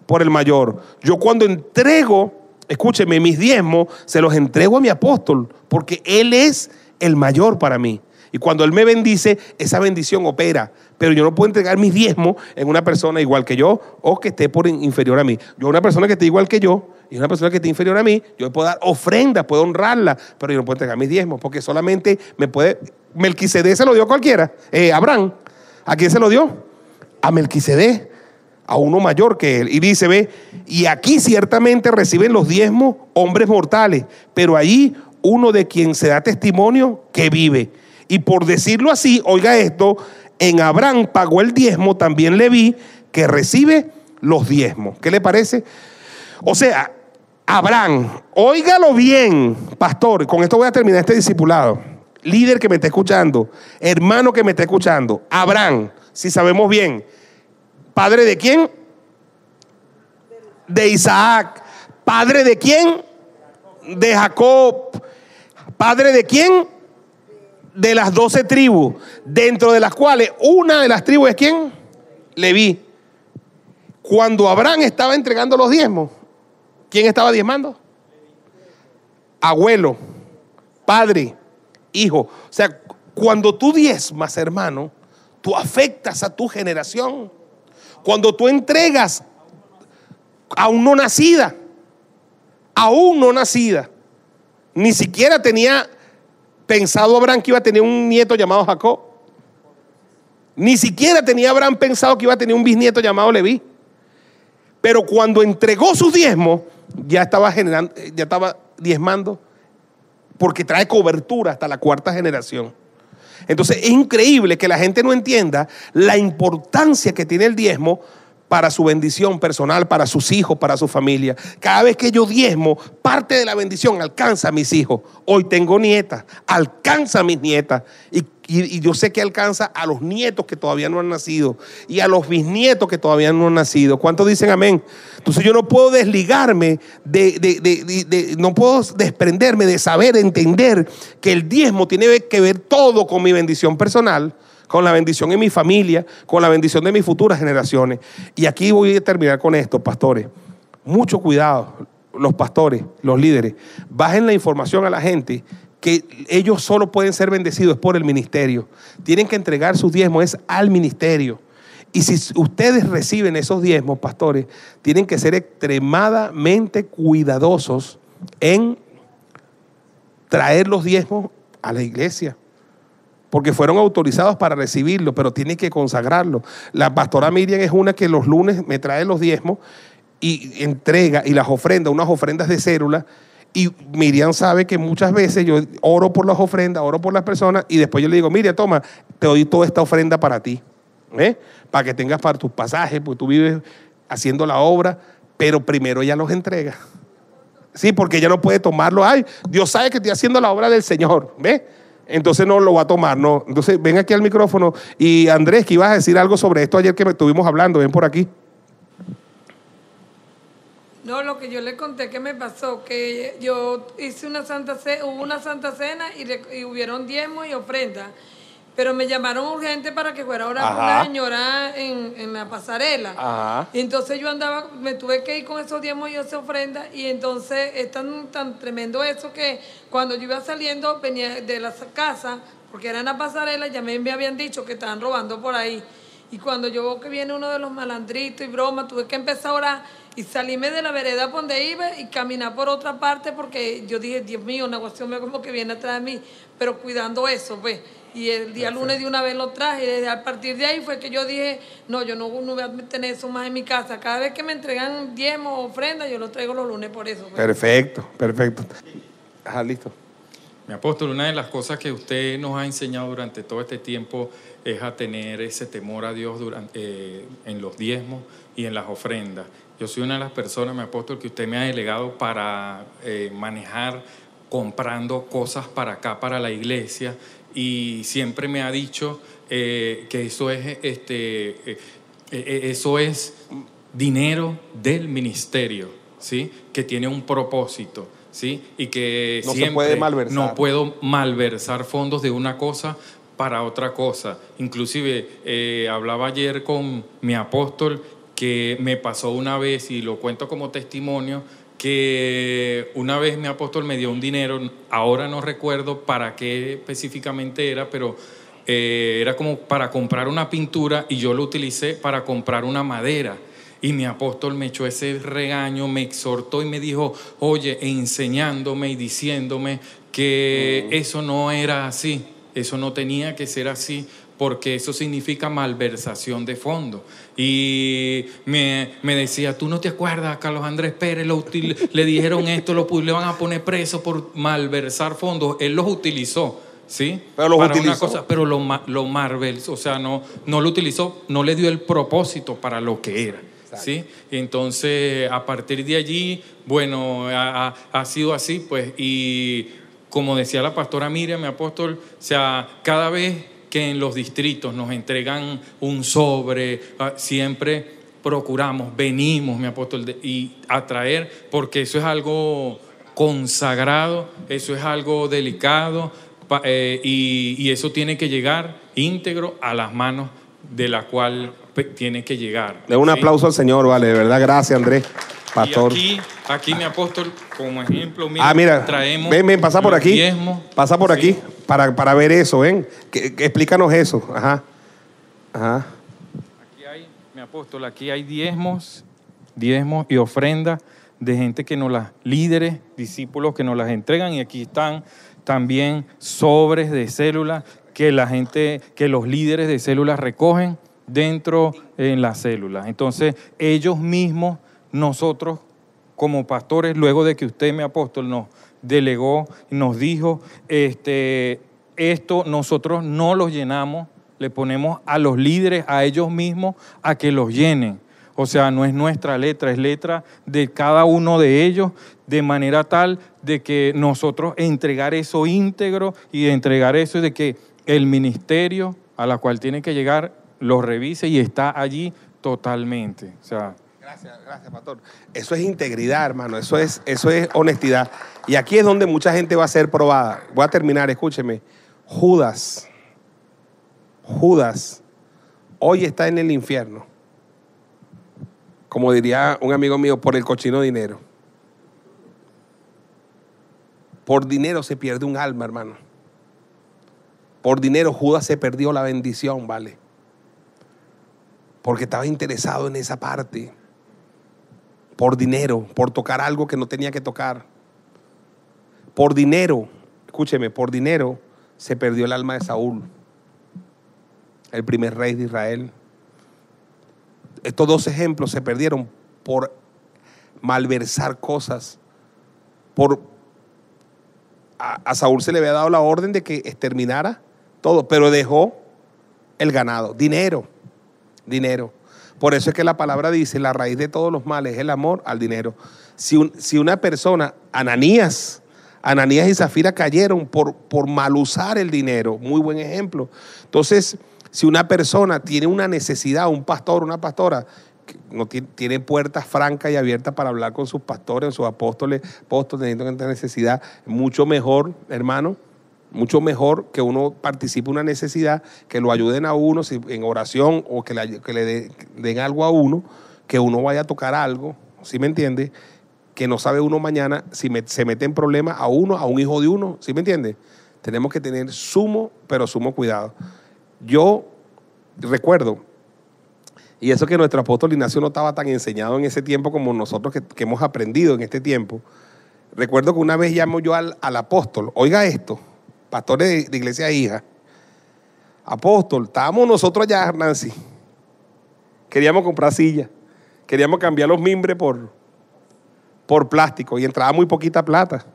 por el mayor. Yo cuando entrego, escúcheme, mis diezmos, se los entrego a mi apóstol porque él es el mayor para mí. Y cuando él me bendice, esa bendición opera. Pero yo no puedo entregar mis diezmos en una persona igual que yo o que esté por inferior a mí. Yo, una persona que esté igual que yo y una persona que esté inferior a mí, yo puedo dar ofrendas, puedo honrarla, pero yo no puedo entregar mis diezmos porque solamente me puede... Melquisedec se lo dio a cualquiera. Abraham, ¿a quién se lo dio? A Melquisedec, a uno mayor que él. Y dice, y aquí ciertamente reciben los diezmos hombres mortales, pero allí uno de quien se da testimonio que vive. Y por decirlo así, oiga esto, en Abraham pagó el diezmo, también Leví, que recibe los diezmos. ¿Qué le parece? O sea, Abraham, óigalo bien, pastor, con esto voy a terminar este discipulado. Líder que me está escuchando, hermano que me está escuchando, Abraham, si sabemos bien, ¿padre de quién? De Isaac. ¿Padre de quién? De Jacob. ¿Padre de quién? De las 12 tribus, dentro de las cuales una de las tribus es ¿quién? Leví. Cuando Abraham estaba entregando los diezmos, ¿quién estaba diezmando? Abuelo, padre, hijo. O sea, cuando tú diezmas, hermano, tú afectas a tu generación. Cuando tú entregas aún no nacida, ni siquiera tenía pensado Abraham que iba a tener un nieto llamado Jacob. Ni siquiera tenía Abraham pensado que iba a tener un bisnieto llamado Leví. Pero cuando entregó sus diezmos, ya estaba diezmando, porque trae cobertura hasta la 4ª generación. Entonces es increíble que la gente no entienda la importancia que tiene el diezmo para su bendición personal, para sus hijos, para su familia. Cada vez que yo diezmo, parte de la bendición alcanza a mis hijos. Hoy tengo nietas, alcanza a mis nietas. Y yo sé que alcanza a los nietos que todavía no han nacido y a los bisnietos que todavía no han nacido. ¿Cuántos dicen amén? Entonces yo no puedo desligarme, no puedo desprenderme de saber, entender que el diezmo tiene que ver todo con mi bendición personal, con la bendición en mi familia, con la bendición de mis futuras generaciones. Y aquí voy a terminar con esto, pastores. Mucho cuidado, los pastores, los líderes. Bajen la información a la gente que ellos solo pueden ser bendecidos por el ministerio. Tienen que entregar sus diezmos al ministerio. Y si ustedes reciben esos diezmos, pastores, tienen que ser extremadamente cuidadosos en traer los diezmos a la iglesia, porque fueron autorizados para recibirlo, pero tienen que consagrarlo. La pastora Miriam es una que los lunes me trae los diezmos y entrega y las ofrendas, unas ofrendas de célula. Y Miriam sabe que muchas veces yo oro por las ofrendas, oro por las personas, y después yo le digo, Miriam, toma, te doy toda esta ofrenda para ti, para que tengas para tus pasajes, porque tú vives haciendo la obra, pero primero ella los entrega. Sí, porque ella no puede tomarlo. Ay, Dios sabe que estoy haciendo la obra del Señor, ¿ves? Entonces no lo va a tomar, no. Entonces ven aquí al micrófono. Y Andrés, que ibas a decir algo sobre esto ayer que estuvimos hablando, ven por aquí. No, lo que yo le conté que me pasó, que yo hice hubo una santa cena y hubieron diezmos y ofrendas, pero me llamaron urgente para que fuera a orar por una señora en la pasarela. Ajá. Y entonces yo me tuve que ir con esos diezmos y esa ofrenda, y entonces es tan tremendo eso que cuando yo iba saliendo, venía de la casa, porque era en la pasarela, ya me habían dicho que estaban robando por ahí. Y cuando yo veo que viene uno de los malandritos y bromas, tuve que empezar a orar y salirme de la vereda por donde iba y caminar por otra parte, porque yo dije, Dios mío, una cuestión como que viene atrás de mí, pero cuidando eso, pues. Y el día lunes de una vez lo traje, y desde a partir de ahí fue que yo dije, no, yo no voy a tener eso más en mi casa. Cada vez que me entregan diezmos o ofrendas, yo lo traigo los lunes por eso. Pues. Perfecto. Ajá, listo. Mi apóstol, una de las cosas que usted nos ha enseñado durante todo este tiempo es a tener ese temor a Dios en los diezmos y en las ofrendas. Yo soy una de las personas, mi apóstol, que usted me ha delegado para manejar comprando cosas para acá, para la iglesia, y siempre me ha dicho que eso es dinero del ministerio, ¿sí? Que tiene un propósito, ¿sí? Y que no siempre se puede malversar. No puedo malversar fondos de una cosa para otra cosa. Inclusive hablaba ayer con mi apóstol que me pasó una vez, y lo cuento como testimonio, que una vez mi apóstol me dio un dinero, ahora no recuerdo para qué específicamente era, pero era como para comprar una pintura, y yo lo utilicé para comprar una madera. Y mi apóstol me echó ese regaño, me exhortó y me dijo, oye, enseñándome y diciéndome que eso no era así, eso no tenía que ser así, porque eso significa malversación de fondos. Y me decía, ¿tú no te acuerdas? A Carlos Andrés Pérez le dijeron esto, le van a poner preso por malversar fondos. Él los utilizó, ¿sí? Pero los para utilizó. una cosa, pero lo malversó, o sea, no lo utilizó, no le dio el propósito para lo que era. ¿Sí? Entonces, a partir de allí, bueno, ha sido así, pues, y como decía la pastora Miriam, mi apóstol, o sea, cada vez que en los distritos nos entregan un sobre, siempre procuramos, venimos, mi apóstol, y a traer, porque eso es algo consagrado, eso es algo delicado, y eso tiene que llegar íntegro a las manos de la cual tiene que llegar. De un ¿sí? aplauso al Señor, vale, de verdad, gracias, Andrés, pastor. Y aquí mi apóstol, como ejemplo, mira, traemos ven, pasa por aquí, diezmos, pasa por ¿sí? aquí, para ver eso, ven, explícanos eso, ajá. Aquí hay, mi apóstol, aquí hay diezmos y ofrendas de gente que nos las, líderes, discípulos que nos las entregan, y aquí están también sobres de células que los líderes de células recogen dentro en las células. Entonces, ellos mismos, nosotros como pastores, luego de que usted, mi apóstol, nos delegó, nos dijo, esto nosotros no los llenamos, le ponemos a los líderes, a ellos mismos, a que los llenen. O sea, no es nuestra letra, es letra de cada uno de ellos, de manera tal de que nosotros entregar eso íntegro y entregar eso de que el ministerio a la cual tiene que llegar lo revise y está allí totalmente. O sea, Gracias, pastor. Eso es integridad, hermano, eso es honestidad. Y aquí es donde mucha gente va a ser probada. Voy a terminar, escúcheme. Judas, hoy está en el infierno. Como diría un amigo mío, por el cochino dinero. Por dinero se pierde un alma, hermano. Por dinero Judas se perdió la bendición, ¿vale? Porque estaba interesado en esa parte. Por dinero, por tocar algo que no tenía que tocar. Por dinero, escúcheme, por dinero se perdió el alma de Saúl, el primer rey de Israel. Estos dos ejemplos se perdieron por malversar cosas. A Saúl se le había dado la orden de que exterminara todo, pero dejó el ganado, dinero. Por eso es que la palabra dice, la raíz de todos los males es el amor al dinero. Si una persona, Ananías y Zafira cayeron por mal usar el dinero, muy buen ejemplo. Entonces, si una persona tiene una necesidad, un pastor, una pastora, que no tiene puertas francas y abiertas para hablar con sus pastores, sus apóstoles teniendo esta necesidad, mucho mejor, hermano, mucho mejor que uno participe en una necesidad, que lo ayuden a uno en oración o que le den algo a uno, que uno vaya a tocar algo, ¿sí me entiende? Que no sabe uno mañana si se mete en problemas a uno, a un hijo de uno, ¿sí me entiende? Tenemos que tener sumo cuidado. Yo recuerdo, y eso que nuestro apóstol Ignacio no estaba tan enseñado en ese tiempo como nosotros que hemos aprendido en este tiempo. Recuerdo que una vez llamo yo al apóstol, oiga esto, pastor de iglesia hija, apóstol, estábamos nosotros allá, Nancy, queríamos comprar sillas, queríamos cambiar los mimbres por plástico y entraba muy poquita plata.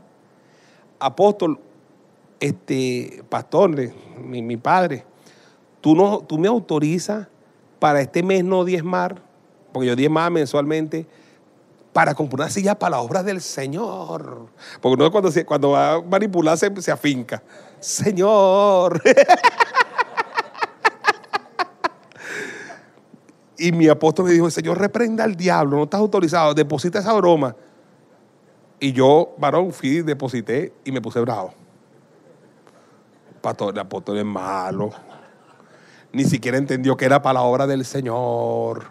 Apóstol, pastor, mi padre, tú me autorizas para este mes no diezmar, porque yo diezmaba mensualmente, para comprar una silla para las obras del Señor. Porque uno cuando va a manipular se afinca. Señor. Y mi apóstol me dijo, Señor, reprenda al diablo, no estás autorizado, deposita esa broma. Y yo, varón, fui, deposité y me puse bravo. El apóstol es malo. Ni siquiera entendió que era para la obra del Señor.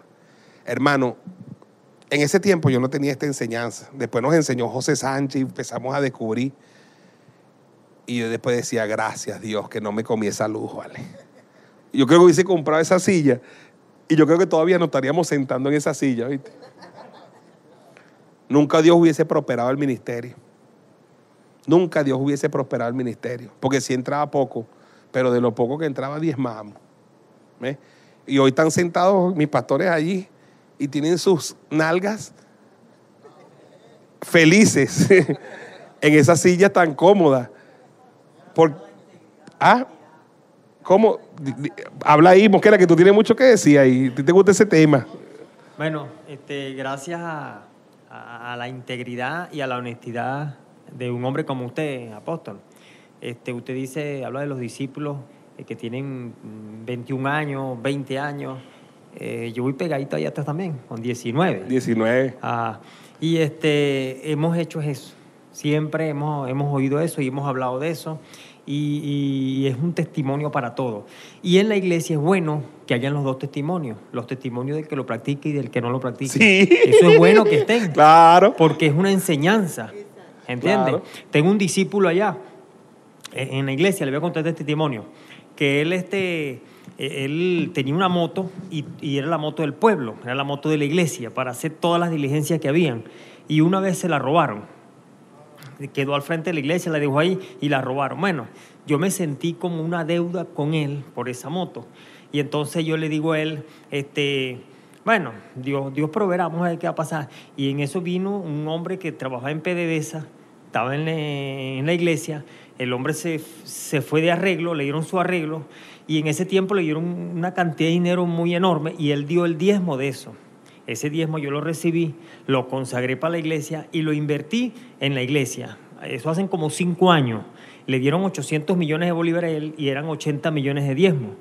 Hermano, en ese tiempo yo no tenía esta enseñanza. Después nos enseñó José Sánchez y empezamos a descubrir. Y yo después decía, gracias Dios que no me comí esa luz, ¿vale? Yo creo que hubiese comprado esa silla y yo creo que todavía nos estaríamos sentando en esa silla, ¿viste? Nunca Dios hubiese prosperado el ministerio. Nunca Dios hubiese prosperado el ministerio. Porque sí entraba poco, pero de lo poco que entraba diezmamos. ¿Ves? Y hoy están sentados mis pastores allí y tienen sus nalgas felices en esa silla tan cómoda. ¿Cómo? Habla ahí, Mosquera, que tú tienes mucho que decir ahí. ¿Te gusta ese tema? Bueno, gracias a la integridad y a la honestidad de un hombre como usted, apóstol. Usted dice, habla de los discípulos que tienen 21 años, 20 años. Yo voy pegadito allá atrás también, con 19. 19. Y hemos hecho eso. Siempre hemos oído eso y hemos hablado de eso. Y es un testimonio para todos. Y en la iglesia es bueno que hayan los dos testimonios. Los testimonios del que lo practique y del que no lo practique. Sí. Eso es bueno que estén. Claro. Porque es una enseñanza. ¿Entiendes? Claro. Tengo un discípulo allá en la iglesia, le voy a contar este testimonio, que él tenía una moto y era la moto del pueblo, era la moto de la iglesia para hacer todas las diligencias que habían. Y una vez se la robaron. Quedó al frente de la iglesia, la dejó ahí y la robaron. Bueno, yo me sentí como una deuda con él por esa moto. Y entonces yo le digo a él, bueno, Dios proveerá, vamos a ver qué va a pasar. Y en eso vino un hombre que trabajaba en PDVSA, estaba en la iglesia. El hombre se fue de arreglo, le dieron su arreglo y en ese tiempo le dieron una cantidad de dinero muy enorme y él dio el diezmo de eso. Ese diezmo yo lo recibí, lo consagré para la iglesia y lo invertí en la iglesia. Eso hacen como 5 años. Le dieron 800 millones de bolívares a él y eran 80 millones de diezmo.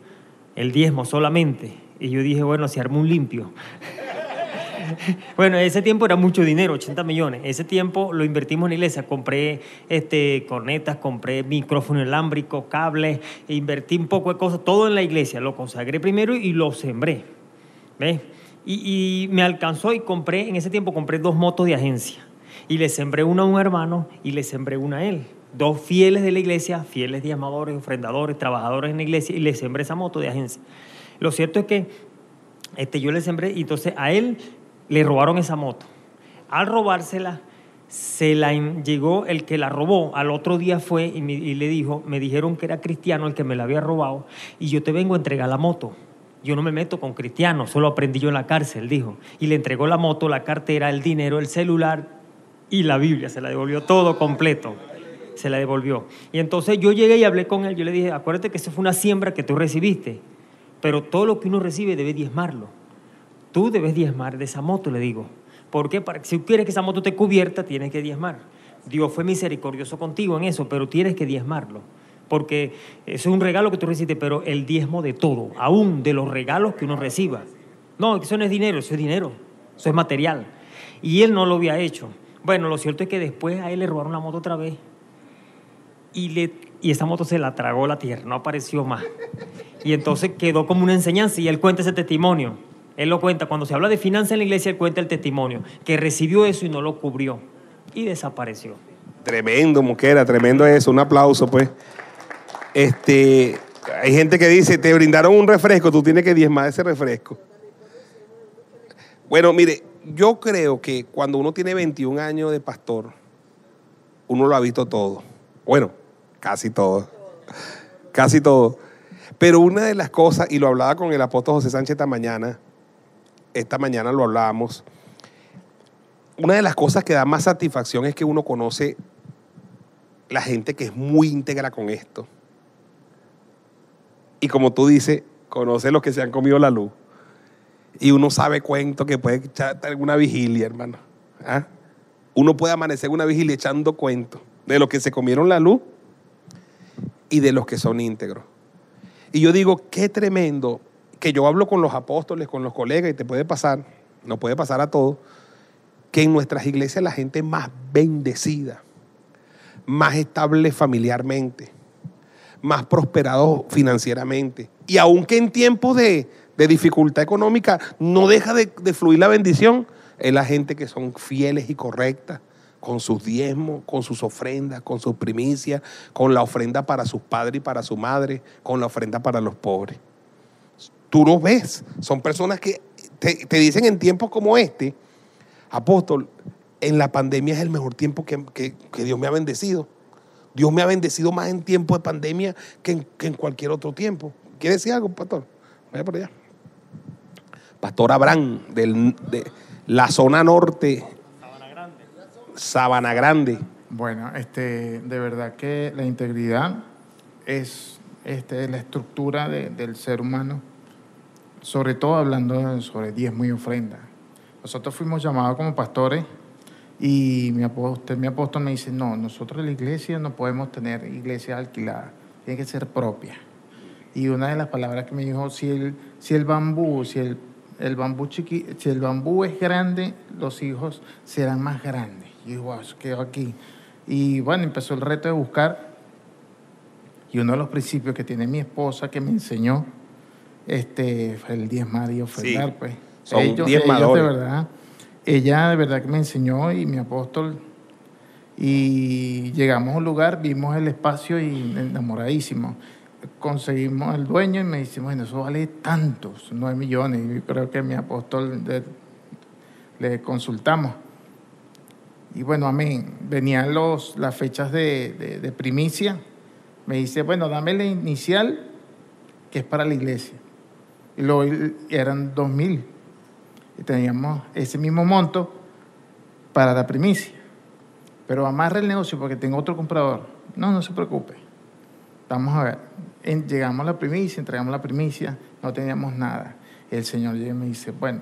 El diezmo solamente. Y yo dije, bueno, se armó un limpio. Bueno, ese tiempo era mucho dinero, 80 millones. Ese tiempo lo invertimos en la iglesia. Compré cornetas, compré micrófono inalámbrico, cables, invertí un poco de cosas, todo en la iglesia. Lo consagré primero y lo sembré. ¿Ves? Y me alcanzó y en ese tiempo compré 2 motos de agencia. Y le sembré una a un hermano y le sembré una a él. 2 fieles de la iglesia, fieles diezmadores, ofrendadores, trabajadores en la iglesia, y le sembré esa moto de agencia. Lo cierto es que yo le sembré y entonces a él le robaron esa moto. Al robársela, llegó el que la robó. Al otro día fue y le dijo, me dijeron que era cristiano el que me la había robado y yo te vengo a entregar la moto. Yo no me meto con cristianos, solo aprendí yo en la cárcel, dijo. Y le entregó la moto, la cartera, el dinero, el celular y la Biblia. Se la devolvió todo completo. Se la devolvió. Y entonces yo llegué y hablé con él. Yo le dije, acuérdate que eso fue una siembra que tú recibiste. Pero todo lo que uno recibe debe diezmarlo. Tú debes diezmar de esa moto, le digo. ¿Por qué? Si quieres que esa moto te cubierta, tienes que diezmar. Dios fue misericordioso contigo en eso, pero tienes que diezmarlo. Porque eso es un regalo que tú recibiste, pero el diezmo de todo, aún de los regalos que uno reciba. No, eso no es dinero, eso es material. Y él no lo había hecho. Bueno, lo cierto es que después a él le robaron la moto otra vez y esa moto se la tragó la tierra, no apareció más. Y entonces quedó como una enseñanza y él cuenta ese testimonio. Él lo cuenta, cuando se habla de finanzas en la iglesia, él cuenta el testimonio, que recibió eso y no lo cubrió y desapareció. Tremendo, Mosquera, tremendo eso, un aplauso pues. Hay gente que dice, te brindaron un refresco, tú tienes que diezmar ese refresco. Bueno, mire, yo creo que cuando uno tiene 21 años de pastor, uno lo ha visto todo. Bueno, casi todo. Casi todo. Pero una de las cosas, y lo hablaba con el apóstol José Sánchez esta mañana lo hablábamos, una de las cosas que da más satisfacción es que uno conoce la gente que es muy íntegra con esto. Y como tú dices, conoce los que se han comido la luz. Y uno sabe cuento que puede echar alguna vigilia, hermano. ¿Ah? Uno puede amanecer una vigilia echando cuentos de los que se comieron la luz y de los que son íntegros. Y yo digo, qué tremendo, que yo hablo con los apóstoles, con los colegas, y te puede pasar, nos puede pasar a todos, que en nuestras iglesias la gente más bendecida, más estable familiarmente, más prosperado financieramente, y aunque en tiempos de dificultad económica no deja de fluir la bendición, es la gente que son fieles y correctas con sus diezmos, con sus ofrendas, con sus primicias, con la ofrenda para sus padres y para su madre, con la ofrenda para los pobres. Tú los ves, son personas que te dicen en tiempos como este, apóstol, en la pandemia es el mejor tiempo que Dios me ha bendecido. Dios me ha bendecido más en tiempo de pandemia que en cualquier otro tiempo. ¿Quiere decir algo, pastor? vaya por allá. Pastor Abraham, de la zona norte, Sabana Grande. Bueno, de verdad que la integridad es la estructura del ser humano, sobre todo hablando sobre diezmo y ofrenda. Nosotros fuimos llamados como pastores y mi apóstol me dice, no, nosotros en la iglesia no podemos tener iglesia alquilada, tiene que ser propia. Y una de las palabras que me dijo, si el bambú es grande, los hijos serán más grandes. Y digo, wow, eso quedó aquí. Y bueno, empezó el reto de buscar. Y uno de los principios que tiene mi esposa que me enseñó fue el diezmar y ofrendar. Sí, pues. Son diezmadores. Ella de verdad que me enseñó y mi apóstol. Y llegamos a un lugar, vimos el espacio y enamoradísimos. Conseguimos al dueño y me dice, bueno, eso vale tantos, 9 millones. Y creo que mi apóstol le consultamos. Y bueno, amén. Venían las fechas de primicia. Me dice, bueno, dame la inicial, que es para la iglesia. Y luego eran 2,000. Y teníamos ese mismo monto para la primicia. Pero amarra el negocio porque tengo otro comprador. No se preocupe. Vamos a ver. Llegamos a la primicia, entregamos la primicia, no teníamos nada. El Señor llega y me dice, bueno,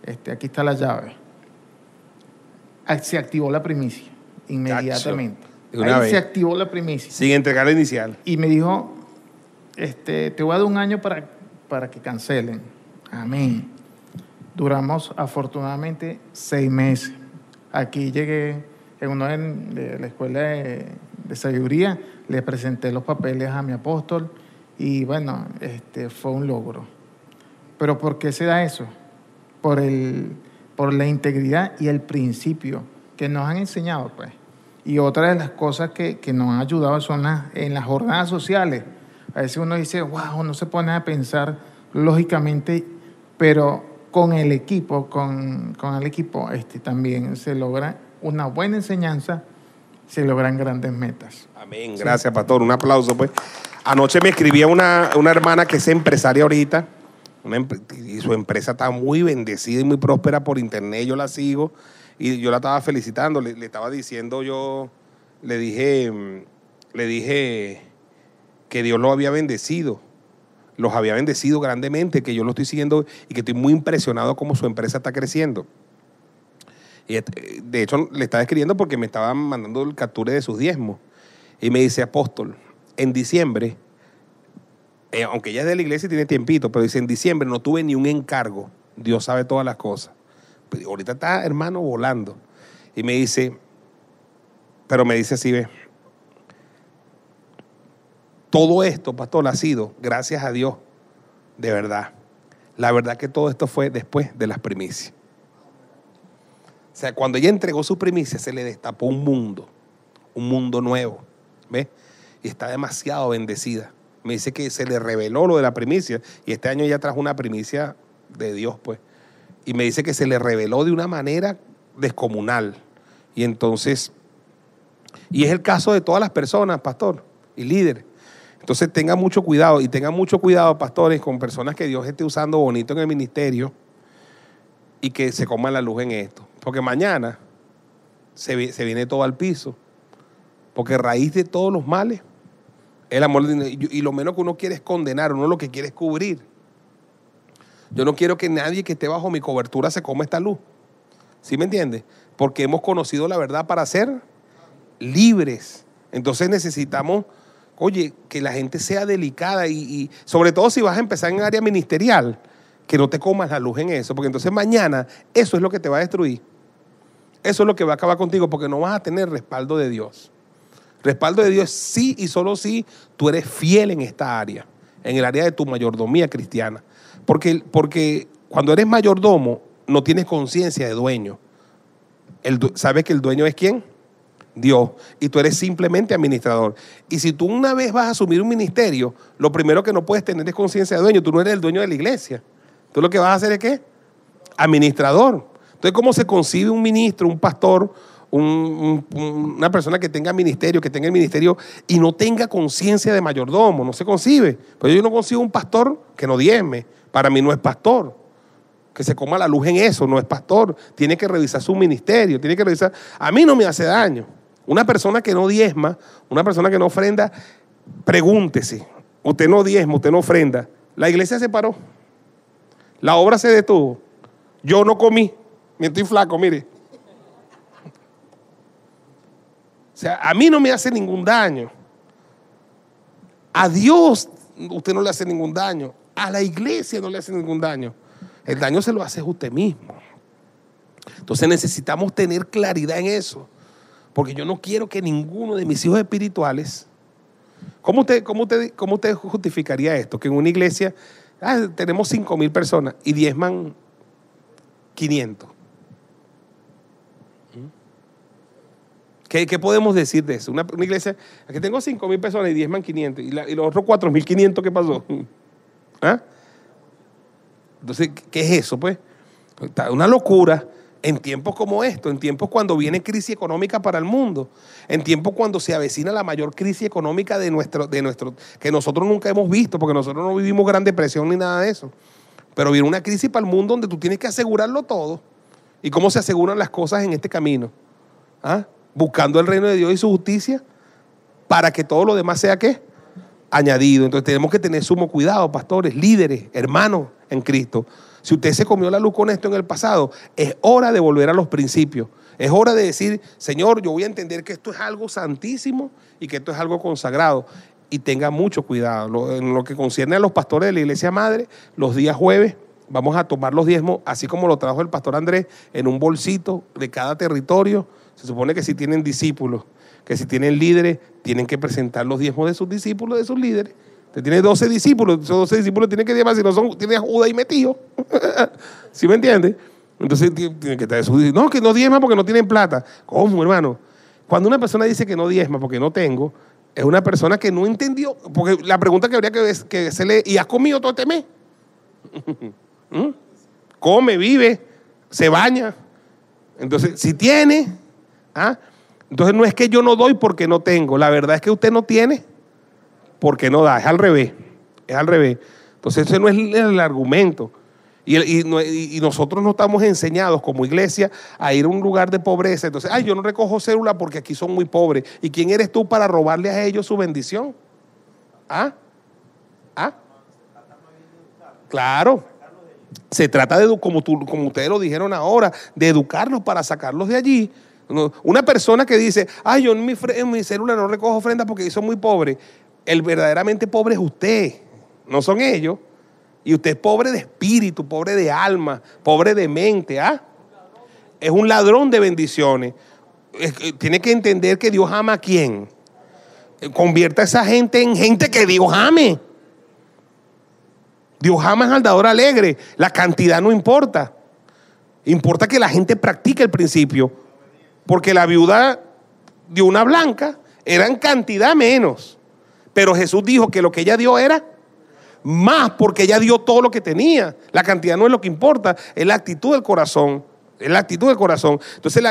aquí está la llave. Se activó la primicia inmediatamente. Ahí se activó la primicia. Sin entregar la inicial. Y me dijo, te voy a dar 1 año para que cancelen. Amén. Duramos afortunadamente 6 meses. Aquí llegué en uno de la escuela de sabiduría, le presenté los papeles a mi apóstol y bueno, fue un logro. ¿Pero por qué se da eso? Por la integridad y el principio que nos han enseñado, pues. Y otra de las cosas que nos han ayudado son en las jornadas sociales. A veces uno dice, wow, no se pone a pensar lógicamente, pero con el equipo, también se logra una buena enseñanza, se logran grandes metas. Amén. Gracias, pastor. Un aplauso, pues. Anoche me escribía una hermana que es empresaria ahorita, y su empresa está muy bendecida y muy próspera por internet. Yo la sigo y yo la estaba felicitando. Le estaba diciendo le dije que Dios los había bendecido grandemente, que yo lo estoy siguiendo y que estoy muy impresionado cómo su empresa está creciendo. Y de hecho le estaba escribiendo porque me estaba mandando el capture de sus diezmos. Y me dice, apóstol, en diciembre, aunque ella es de la iglesia y tiene tiempito, pero dice, en diciembre no tuve ni un encargo. Dios sabe todas las cosas. Pues ahorita está, hermano, volando. Y me dice así, ve, todo esto, pastor, ha sido gracias a Dios, de verdad. La verdad que todo esto fue después de las primicias. O sea, cuando ella entregó su primicia, se le destapó un mundo nuevo, ¿ves? Y está demasiado bendecida. Me dice que se le reveló lo de la primicia, y este año ella trajo una primicia de Dios, pues. Y me dice que se le reveló de una manera descomunal. Y entonces, y es el caso de todas las personas, pastor y líder. Entonces tengan mucho cuidado, pastores, con personas que Dios esté usando bonito en el ministerio y que se coman la luz en esto. Porque mañana se viene todo al piso. Porque raíz de todos los males, el amor de dinero. Y lo menos que uno quiere es condenar, uno lo que quiere es cubrir. Yo no quiero que nadie que esté bajo mi cobertura se coma esta luz. ¿Sí me entiendes? Porque hemos conocido la verdad para ser libres. Entonces necesitamos, que la gente sea delicada y sobre todo si vas a empezar en el área ministerial, que no te comas la luz en eso, porque entonces mañana eso es lo que te va a destruir. Eso es lo que va a acabar contigo, porque no vas a tener respaldo de Dios. Respaldo de Dios sí y solo si tú eres fiel en esta área, en el área de tu mayordomía cristiana. Porque cuando eres mayordomo no tienes conciencia de dueño. ¿Sabes que el dueño es quién? Dios. Y tú eres simplemente administrador. Y si tú una vez vas a asumir un ministerio, lo primero que no puedes tener es conciencia de dueño. Tú no eres el dueño de la iglesia. Tú lo que vas a hacer es ¿qué? Administrador. Entonces, ¿cómo se concibe un ministro, un pastor una persona que tenga el ministerio y no tenga conciencia de mayordomo, no se concibe. Pues yo no concibo un pastor que no diezme, para mí no es pastor. Que se coma la luz en eso, no es pastor. Tiene que revisar su ministerio, tiene que revisar. A mí no me hace daño. Una persona que no diezma, una persona que no ofrenda, pregúntese, usted no diezma, usted no ofrenda. La iglesia se paró, la obra se detuvo, yo no comí, me estoy flaco, mire. O sea, a mí no me hace ningún daño. A Dios usted no le hace ningún daño. A la iglesia no le hace ningún daño. El daño se lo hace usted mismo. Entonces necesitamos tener claridad en eso. Porque yo no quiero que ninguno de mis hijos espirituales... ¿Cómo usted justificaría esto? Que en una iglesia tenemos 5,000 personas y diezman 500. ¿Qué podemos decir de eso? Una iglesia, aquí tengo 5,000 personas y diezman 500. ¿Y los otros 4,500 qué pasó? ¿Ah? Entonces, ¿qué es eso? Pues una locura en tiempos como estos, en tiempos cuando viene crisis económica para el mundo, en tiempos cuando se avecina la mayor crisis económica de nuestro que nosotros nunca hemos visto, porque nosotros no vivimos Gran Depresión ni nada de eso. Pero viene una crisis para el mundo donde tú tienes que asegurarlo todo. ¿Y cómo se aseguran las cosas en este camino? ¿Ah? Buscando el reino de Dios y su justicia para que todo lo demás sea ¿qué? Añadido. Entonces tenemos que tener sumo cuidado, pastores, líderes, hermanos en Cristo. Si usted se comió la luz con esto en el pasado, es hora de volver a los principios. Es hora de decir, Señor, yo voy a entender que esto es algo santísimo y que esto es algo consagrado. Y tenga mucho cuidado. En lo que concierne a los pastores de la Iglesia Madre, los días jueves vamos a tomar los diezmos, así como lo trajo el pastor Andrés, en un bolsito de cada territorio. Se supone que si tienen discípulos, que si tienen líderes, tienen que presentar los diezmos de sus discípulos, de sus líderes. Usted tiene 12 discípulos, esos 12 discípulos tienen que diezmar, si no son, tiene a Judas y metido. ¿Sí me entiende? Entonces tiene que estar no, que no diezma porque no tienen plata. ¿Cómo, hermano? Cuando una persona dice que no diezma porque no tengo, es una persona que no entendió, porque la pregunta que habría que hacerle, ¿y has comido todo este mes? Come, vive, se baña. Entonces, si tiene, entonces no es que yo no doy porque no tengo. La verdad es que usted no tiene porque no da. Es al revés. Es al revés. Entonces, ese no es el argumento. Y nosotros no estamos enseñados como iglesia a ir a un lugar de pobreza. Entonces, yo no recojo cédula porque aquí son muy pobres. ¿Y quién eres tú para robarle a ellos su bendición? Claro. Se trata de, como ustedes lo dijeron ahora, de educarlos para sacarlos de allí. Una persona que dice, yo en mi célula no recojo ofrenda porque son muy pobres. El verdaderamente pobre es usted, no son ellos. Y usted es pobre de espíritu, pobre de alma, pobre de mente. Es un ladrón de bendiciones. Tiene que entender que Dios ama a quién. Convierta a esa gente en gente que Dios ame. Dios ama al dador alegre. La cantidad no importa. Importa que la gente practique el principio. Porque la viuda dio una blanca, era en cantidad menos. Pero Jesús dijo que lo que ella dio era más, porque ella dio todo lo que tenía. La cantidad no es lo que importa, es la actitud del corazón. Es la actitud del corazón. Entonces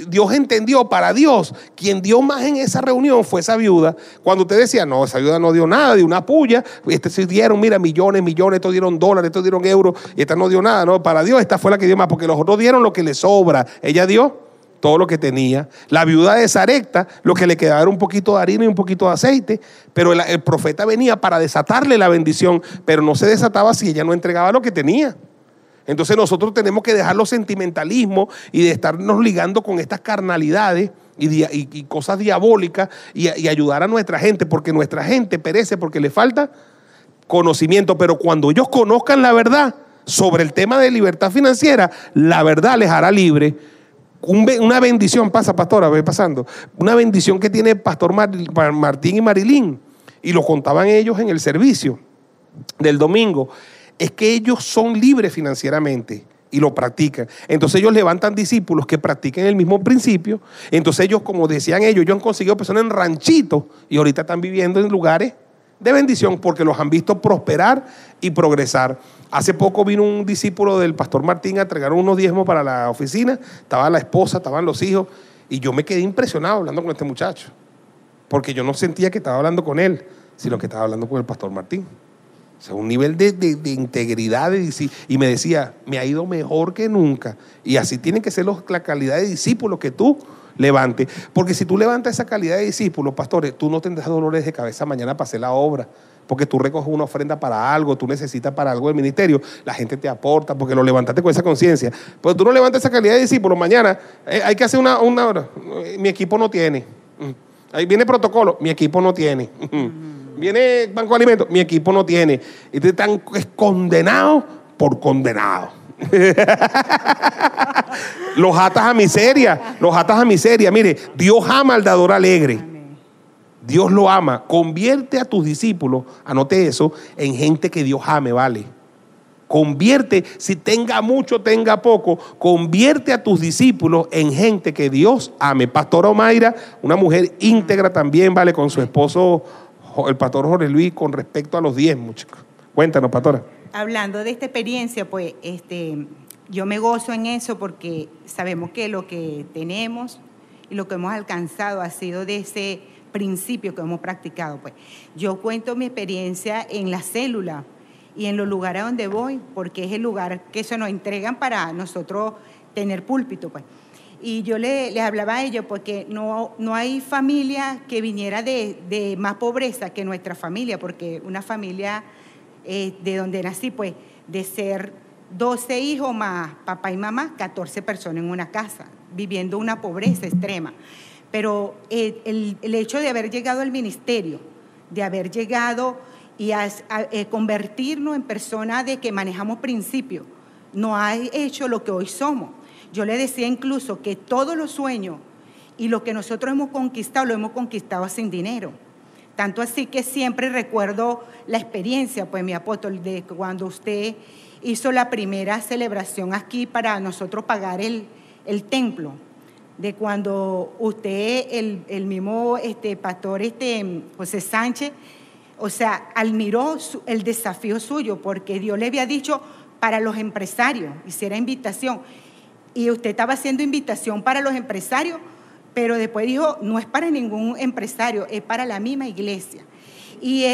Dios entendió, para Dios, quien dio más en esa reunión fue esa viuda. Cuando usted decía, no, esa viuda no dio nada, dio una puya, se dieron, mira, millones, estos dieron dólares, estos dieron euros, y esta no dio nada. No, para Dios esta fue la que dio más, porque los otros dieron lo que le sobra. Ella dio todo lo que tenía. La viuda de Sarepta, lo que le quedaba era un poquito de harina y un poquito de aceite, pero el profeta venía para desatarle la bendición, pero no se desataba si ella no entregaba lo que tenía. Entonces nosotros tenemos que dejar los sentimentalismos y de estarnos ligando con estas carnalidades y cosas diabólicas y ayudar a nuestra gente, porque nuestra gente perece porque le falta conocimiento. Pero cuando ellos conozcan la verdad sobre el tema de libertad financiera, la verdad les hará libre. Una bendición, pastora, ve pasando, una bendición que tiene Pastor Martín y Marilyn, y lo contaban ellos en el servicio del domingo, es que ellos son libres financieramente y lo practican. Entonces ellos levantan discípulos que practiquen el mismo principio. Entonces ellos, como decían ellos han conseguido personas en ranchitos y ahorita están viviendo en lugares de bendición porque los han visto prosperar y progresar. Hace poco vino un discípulo del pastor Martín a entregar unos diezmos para la oficina. Estaba la esposa, estaban los hijos Y yo me quedé impresionado hablando con este muchacho, porque yo no sentía que estaba hablando con él, sino que estaba hablando con el pastor Martín. O sea, un nivel de integridad, y me decía, me ha ido mejor que nunca. Y así tienen que ser la calidad de discípulos que tú levantes. Porque si tú levantas esa calidad de discípulos, pastores, tú no tendrás dolores de cabeza mañana para hacer la obra. Porque tú recoges una ofrenda para algo, tú necesitas para algo del ministerio, la gente te aporta, porque lo levantaste con esa conciencia. Pero tú no levantas esa calidad de discípulos, mañana hay que hacer una obra. Mi equipo no tiene. Ahí viene protocolo, mi equipo no tiene. Viene Banco de Alimentos, mi equipo no tiene. Y te están condenados por condenados. Los atas a miseria. Mire, Dios ama al dador alegre. Dios lo ama. Convierte a tus discípulos, anote eso, en gente que Dios ame, ¿vale? Convierte, si tenga mucho, tenga poco, convierte a tus discípulos en gente que Dios ame. Pastora Omaira, una mujer íntegra también, ¿vale? Con su esposo, el pastor Jorge Luis, con respecto a los diezmos, chicos. Cuéntanos, pastora. Hablando de esta experiencia, pues yo me gozo en eso porque sabemos que lo que tenemos y lo que hemos alcanzado ha sido de ese principio que hemos practicado. Pues yo cuento mi experiencia en la célula y en los lugares donde voy, porque es el lugar que se nos entregan para nosotros tener púlpito, pues. Y yo les hablaba a ellos porque no hay familia que viniera de más pobreza que nuestra familia, porque una familia de donde nací, pues, de ser 12 hijos más papá y mamá, 14 personas en una casa, viviendo una pobreza extrema. Pero el hecho de haber llegado al ministerio, de haber llegado y a convertirnos en personas de que manejamos principios, nos ha hecho lo que hoy somos. Yo le decía incluso que todos los sueños y lo que nosotros hemos conquistado, lo hemos conquistado sin dinero. Tanto así que siempre recuerdo la experiencia, pues, mi apóstol, de cuando usted hizo la primera celebración aquí para nosotros pagar el templo, de cuando usted, el mismo pastor José Sánchez, o sea, admiró el desafío suyo, porque Dios le había dicho para los empresarios, hiciera invitación, y usted estaba haciendo invitación para los empresarios, pero después dijo, no es para ningún empresario, es para la misma iglesia. Y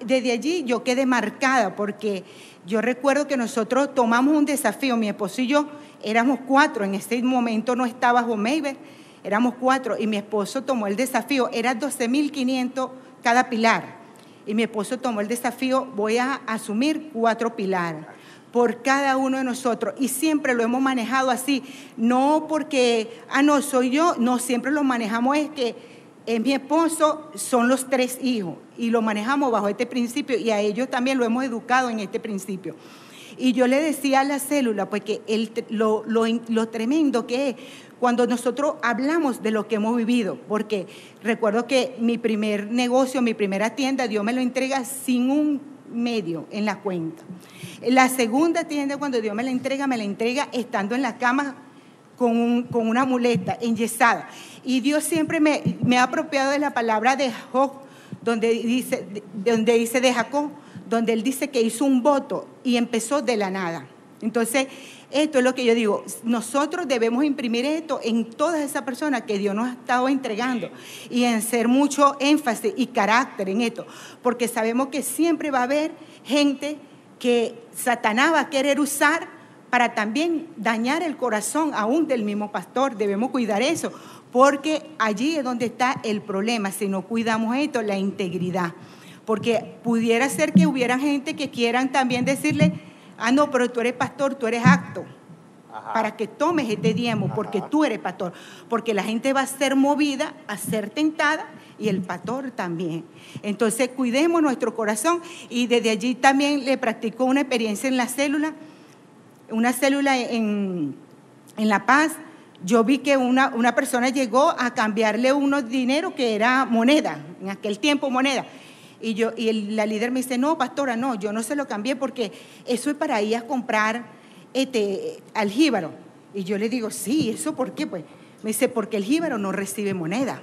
desde allí yo quedé marcada, porque yo recuerdo que nosotros tomamos un desafío, mi esposo y yo éramos 4, en ese momento no estaba Jomeiber, éramos 4, y mi esposo tomó el desafío, era 12.500 cada pilar, y mi esposo tomó el desafío, voy a asumir 4 pilares por cada uno de nosotros, y siempre lo hemos manejado así, no porque, no, soy yo, no, siempre lo manejamos, es que mi esposo, son los 3 hijos, y lo manejamos bajo este principio, y a ellos también lo hemos educado en este principio. Y yo le decía a la célula, pues, que lo tremendo que es cuando nosotros hablamos de lo que hemos vivido, porque recuerdo que mi primer negocio, mi primera tienda, Dios me lo entrega sin un medio en la cuenta. La segunda tienda, cuando Dios me la entrega estando en la cama con una muleta enyesada. Y Dios siempre me ha apropiado de la palabra de Job, donde dice de Jacob, donde él dice que hizo un voto y empezó de la nada. Entonces, esto es lo que yo digo, nosotros debemos imprimir esto en todas esas personas que Dios nos ha estado entregando, y en hacer mucho énfasis y carácter en esto, porque sabemos que siempre va a haber gente que Satanás va a querer usar para también dañar el corazón aún del mismo pastor. Debemos cuidar eso, porque allí es donde está el problema, si no cuidamos esto, la integridad. Porque pudiera ser que hubiera gente que quieran también decirle, no, pero tú eres pastor, tú eres apto para que tomes este diezmo, porque tú eres pastor. Porque la gente va a ser movida, a ser tentada, y el pastor también. Entonces, cuidemos nuestro corazón, y desde allí también le practicó una experiencia en la célula, una célula en La Paz. Yo vi que una persona llegó a cambiarle unos dineros que era moneda, en aquel tiempo moneda. Y la líder me dice, no, pastora, no, yo no se lo cambié porque eso es para ir a comprar aljíbaro. Y yo le digo, sí, ¿eso por qué? Pues me dice, porque el jíbaro no recibe moneda.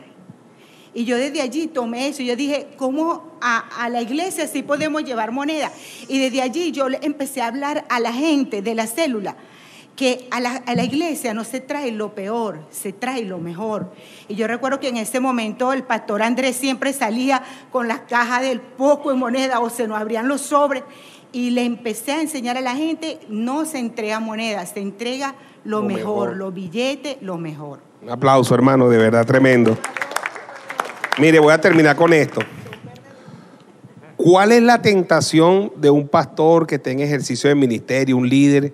Y yo desde allí tomé eso, yo dije, ¿cómo a la iglesia sí podemos llevar moneda? Y desde allí yo empecé a hablar a la gente de la célula, que a la iglesia no se trae lo peor, se trae lo mejor. Y yo recuerdo que en ese momento el pastor Andrés siempre salía con las cajas del poco en moneda o se nos abrían los sobres y le empecé a enseñar a la gente, no se entrega moneda, se entrega lo mejor, los billetes, lo mejor. Un aplauso, hermano, de verdad tremendo. Mire, voy a terminar con esto. ¿Cuál es la tentación de un pastor que esté en ejercicio de ministerio, un líder?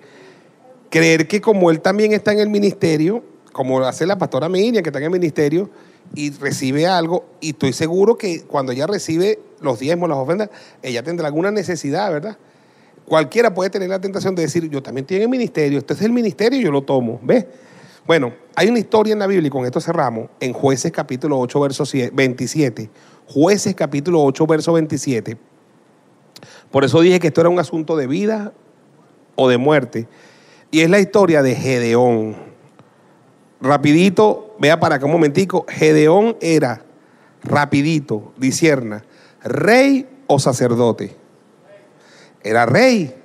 Creer que como él también está en el ministerio, como hace la pastora Miriam, que está en el ministerio, y recibe algo, y estoy seguro que cuando ella recibe los diezmos, las ofrendas, ella tendrá alguna necesidad, ¿verdad? Cualquiera puede tener la tentación de decir, yo también estoy en el ministerio, este es el ministerio y yo lo tomo, ¿ves? Bueno, hay una historia en la Biblia, y con esto cerramos, en Jueces capítulo 8, verso 27. Jueces capítulo 8, verso 27. Por eso dije que esto era un asunto de vida o de muerte. Y es la historia de Gedeón. Rapidito, vea para acá un momentico. Gedeón era, rapidito, discierna, rey o sacerdote. Era rey.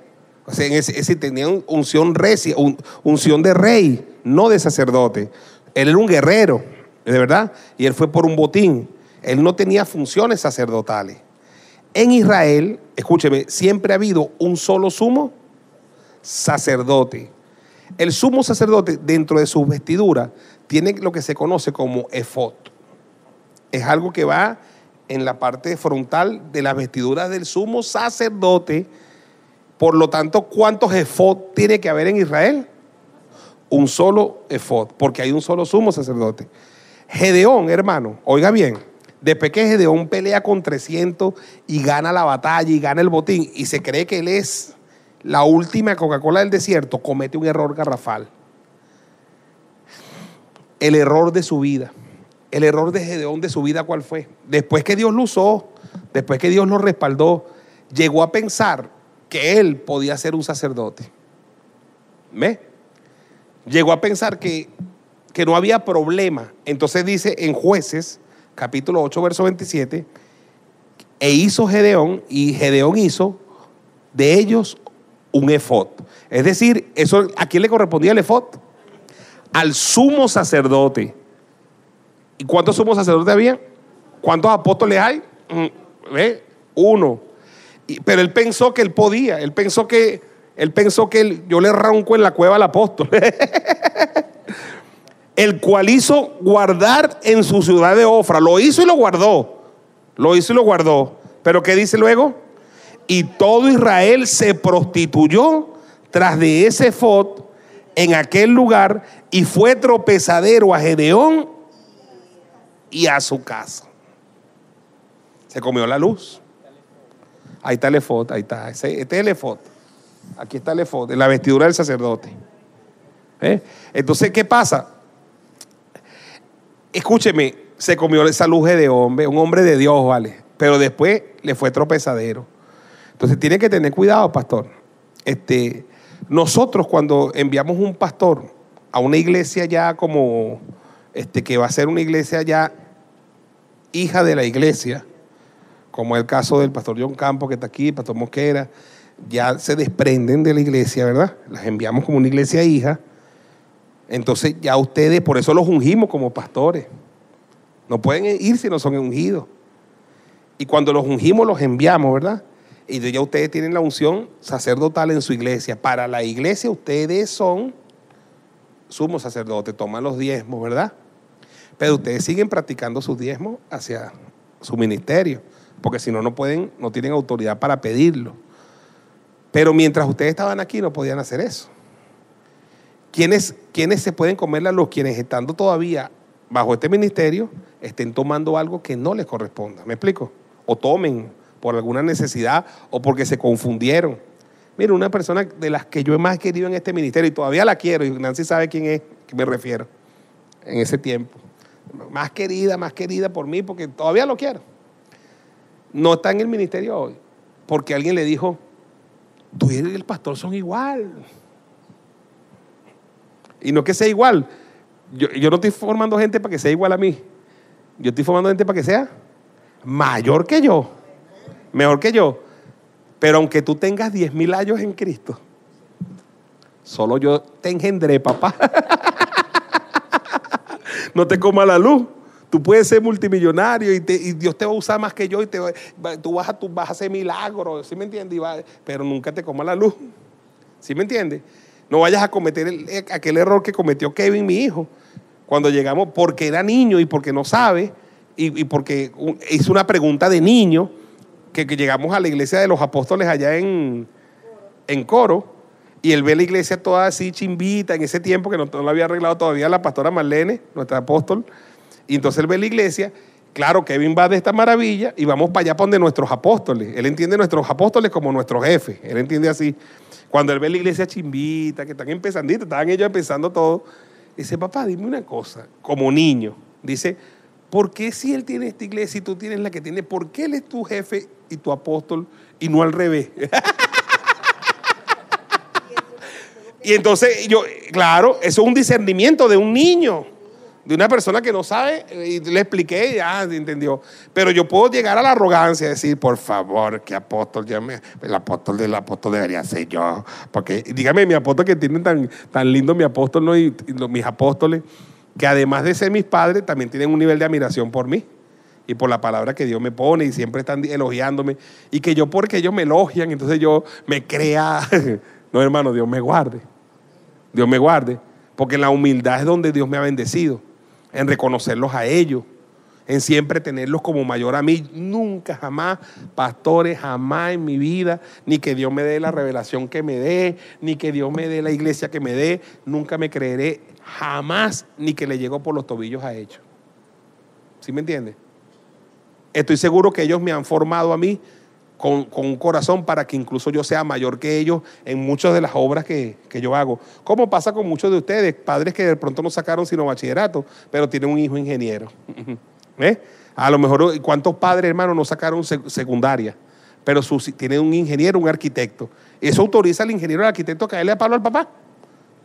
O sea, ese tenía unción de rey, no de sacerdote. Él era un guerrero, de verdad, y él fue por un botín. Él no tenía funciones sacerdotales. En Israel, escúcheme, siempre ha habido un solo sumo sacerdote. El sumo sacerdote, dentro de sus vestiduras, tiene lo que se conoce como efod. Es algo que va en la parte frontal de las vestiduras del sumo sacerdote. Por lo tanto, ¿cuántos efod tiene que haber en Israel? Un solo efod, porque hay un solo sumo sacerdote. Gedeón, hermano, oiga bien, después que Gedeón pelea con 300 y gana la batalla y gana el botín y se cree que él es la última Coca-Cola del desierto, comete un error garrafal. El error de su vida. El error de Gedeón de su vida, ¿cuál fue? Después que Dios lo usó, después que Dios lo respaldó, llegó a pensar que él podía ser un sacerdote. ¿Ve? Llegó a pensar que no había problema. Entonces dice en Jueces, capítulo 8, verso 27, e hizo Gedeón, y Gedeón hizo de ellos un efod. Es decir, eso, ¿a quién le correspondía el efod? Al sumo sacerdote. ¿Y cuántos sumos sacerdotes había? ¿Cuántos apóstoles hay? ¿Ve? Uno. Pero él pensó que él podía. Él pensó que yo le ronco en la cueva al apóstol. El cual hizo guardar en su ciudad de Ofra. Lo hizo y lo guardó. Lo hizo y lo guardó. Pero ¿qué dice luego? Y todo Israel se prostituyó tras de ese efod en aquel lugar, y fue tropezadero a Gedeón y a su casa. Se comió la luz. Ahí está el efod, ahí está. Este es el efod. Aquí está el efod, en la vestidura del sacerdote. Entonces, ¿qué pasa? Escúcheme, se comió esa luz de hombre, un hombre de Dios, ¿vale? Pero después le fue tropezadero. Entonces tiene que tener cuidado, pastor. Nosotros cuando enviamos un pastor a una iglesia ya como, que va a ser una iglesia ya hija de la iglesia, como el caso del pastor John Campos que está aquí, el pastor Mosquera, ya se desprenden de la iglesia, ¿verdad? Las enviamos como una iglesia hija. Entonces ya ustedes, por eso los ungimos como pastores. No pueden ir si no son ungidos. Y cuando los ungimos, los enviamos, ¿verdad? Y ya ustedes tienen la unción sacerdotal en su iglesia. Para la iglesia ustedes son sumos sacerdotes, toman los diezmos, ¿verdad? Pero ustedes siguen practicando sus diezmos hacia su ministerio, porque si no, no tienen autoridad para pedirlo. Pero mientras ustedes estaban aquí no podían hacer eso. ¿Quiénes se pueden comer la luz? Quienes estando todavía bajo este ministerio estén tomando algo que no les corresponda. ¿Me explico? O tomen por alguna necesidad o porque se confundieron. Mira, una persona de las que yo he más querido en este ministerio, y todavía la quiero, y Nancy sabe quién es, que me refiero, en ese tiempo. Más querida por mí, porque todavía lo quiero. No está en el ministerio hoy, porque alguien le dijo, tú y el pastor son igual. Y no que sea igual. Yo no estoy formando gente para que sea igual a mí. Yo estoy formando gente para que sea mayor que yo, mejor que yo. Pero aunque tú tengas 10,000 años en Cristo, Solo yo te engendré, papá. No te coma la luz. Tú puedes ser multimillonario y Dios te va a usar más que yo y tú vas a hacer milagros, ¿sí me entiendes? Pero nunca te coma la luz, ¿sí me entiendes? No vayas a cometer aquel error que cometió Kevin, mi hijo, cuando llegamos, porque era niño y porque no sabe y porque hizo una pregunta de niño, que llegamos a la iglesia de los apóstoles allá en Coro, y él ve la iglesia toda así chimbita en ese tiempo que no la había arreglado todavía la pastora Marlene, nuestra apóstol. Y entonces él ve la iglesia, claro, Kevin va de esta maravilla y vamos para allá para donde nuestros apóstoles. Él entiende nuestros apóstoles como nuestros jefes, él entiende así. Cuando él ve la iglesia chimbita, que están empezandito, estaban ellos empezando todo, dice, papá, dime una cosa, como niño, dice, ¿por qué si él tiene esta iglesia y tú tienes la que tiene, por qué él es tu jefe y tu apóstol y no al revés? Y entonces yo, claro, eso es un discernimiento de un niño, de una persona que no sabe, y le expliqué y ya entendió. Pero yo puedo llegar a la arrogancia y decir, por favor, ¿qué apóstol? El apóstol del apóstol debería ser yo. Porque dígame, mi apóstol que tiene tan lindo mi apóstol, ¿no? y mis apóstoles, que además de ser mis padres, también tienen un nivel de admiración por mí y por la palabra que Dios me pone y siempre están elogiándome. Y que yo, porque ellos me elogian, entonces yo me crea. No, hermano, Dios me guarde. Dios me guarde. Porque en la humildad es donde Dios me ha bendecido. En reconocerlos a ellos. En siempre tenerlos como mayor a mí. Nunca, jamás, pastores, jamás en mi vida. Ni que Dios me dé la revelación que me dé. Ni que Dios me dé la iglesia que me dé. Nunca me creeré, jamás, ni que le llego por los tobillos a ellos. ¿Sí me entiendes? Estoy seguro que ellos me han formado a mí con un corazón para que incluso yo sea mayor que ellos en muchas de las obras que yo hago. Como pasa con muchos de ustedes, padres que de pronto no sacaron sino bachillerato, pero tienen un hijo ingeniero. A lo mejor, ¿cuántos padres, hermanos, no sacaron secundaria? Pero tienen un ingeniero, un arquitecto. ¿Eso autoriza al ingeniero, al arquitecto, a caerle a palo al papá?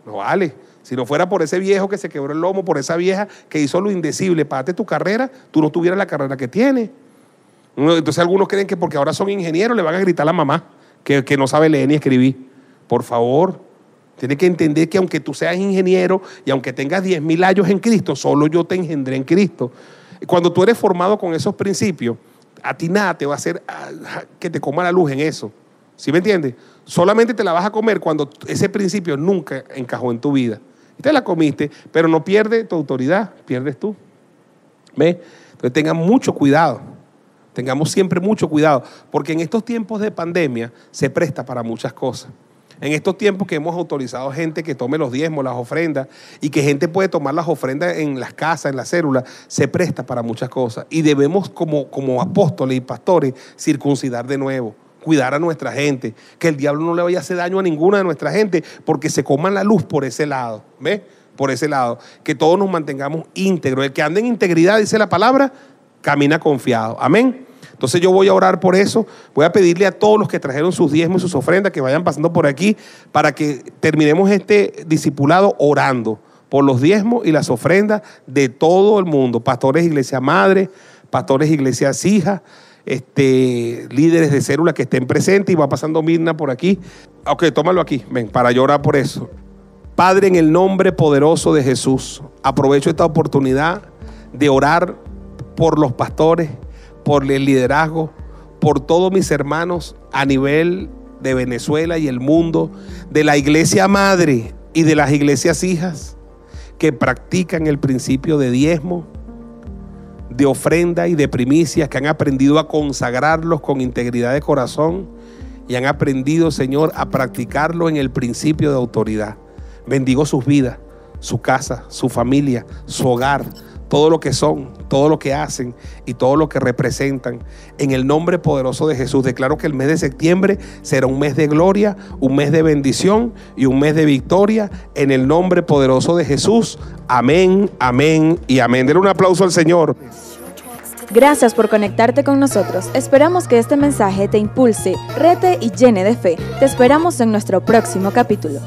No vale. Si no fuera por ese viejo que se quebró el lomo, por esa vieja que hizo lo indecible, párate tu carrera, tú no tuvieras la carrera que tienes. Entonces algunos creen que porque ahora son ingenieros le van a gritar a la mamá que no sabe leer ni escribir. Por favor, tienes que entender que aunque tú seas ingeniero y aunque tengas 10,000 años en Cristo, solo yo te engendré en Cristo. Cuando tú eres formado con esos principios, a ti nada te va a hacer que te coma la luz en eso. ¿Sí me entiendes? Solamente te la vas a comer cuando ese principio nunca encajó en tu vida. Y te la comiste, pero no pierde tu autoridad, pierdes tú. ¿Ves? Entonces tengan mucho cuidado. Tengamos siempre mucho cuidado, porque en estos tiempos de pandemia se presta para muchas cosas. En estos tiempos que hemos autorizado gente que tome los diezmos, las ofrendas, y que gente puede tomar las ofrendas en las casas, en las células, se presta para muchas cosas. Y debemos, como apóstoles y pastores, circuncidar de nuevo, cuidar a nuestra gente, que el diablo no le vaya a hacer daño a ninguna de nuestra gente, porque se coman la luz por ese lado, ¿ves? Por ese lado, que todos nos mantengamos íntegros. El que ande en integridad, dice la palabra, camina confiado. Amén. Entonces yo voy a orar por eso, voy a pedirle a todos los que trajeron sus diezmos y sus ofrendas que vayan pasando por aquí para que terminemos este discipulado orando por los diezmos y las ofrendas de todo el mundo, pastores iglesia madre, pastores iglesias hijas, líderes de célula que estén presentes, y va pasando Mirna por aquí. Ok, tómalo aquí, ven, para yo orar por eso. Padre, en el nombre poderoso de Jesús, aprovecho esta oportunidad de orar por los pastores, por el liderazgo, por todos mis hermanos a nivel de Venezuela y el mundo, de la iglesia madre y de las iglesias hijas que practican el principio de diezmo, de ofrenda y de primicias, que han aprendido a consagrarlos con integridad de corazón y han aprendido, Señor, a practicarlo en el principio de autoridad. Bendigo sus vidas, su casa, su familia, su hogar, todo lo que son, todo lo que hacen y todo lo que representan. En el nombre poderoso de Jesús, declaro que el mes de septiembre será un mes de gloria, un mes de bendición y un mes de victoria. En el nombre poderoso de Jesús. Amén, amén y amén. Denle un aplauso al Señor. Gracias por conectarte con nosotros. Esperamos que este mensaje te impulse, rete y llene de fe. Te esperamos en nuestro próximo capítulo.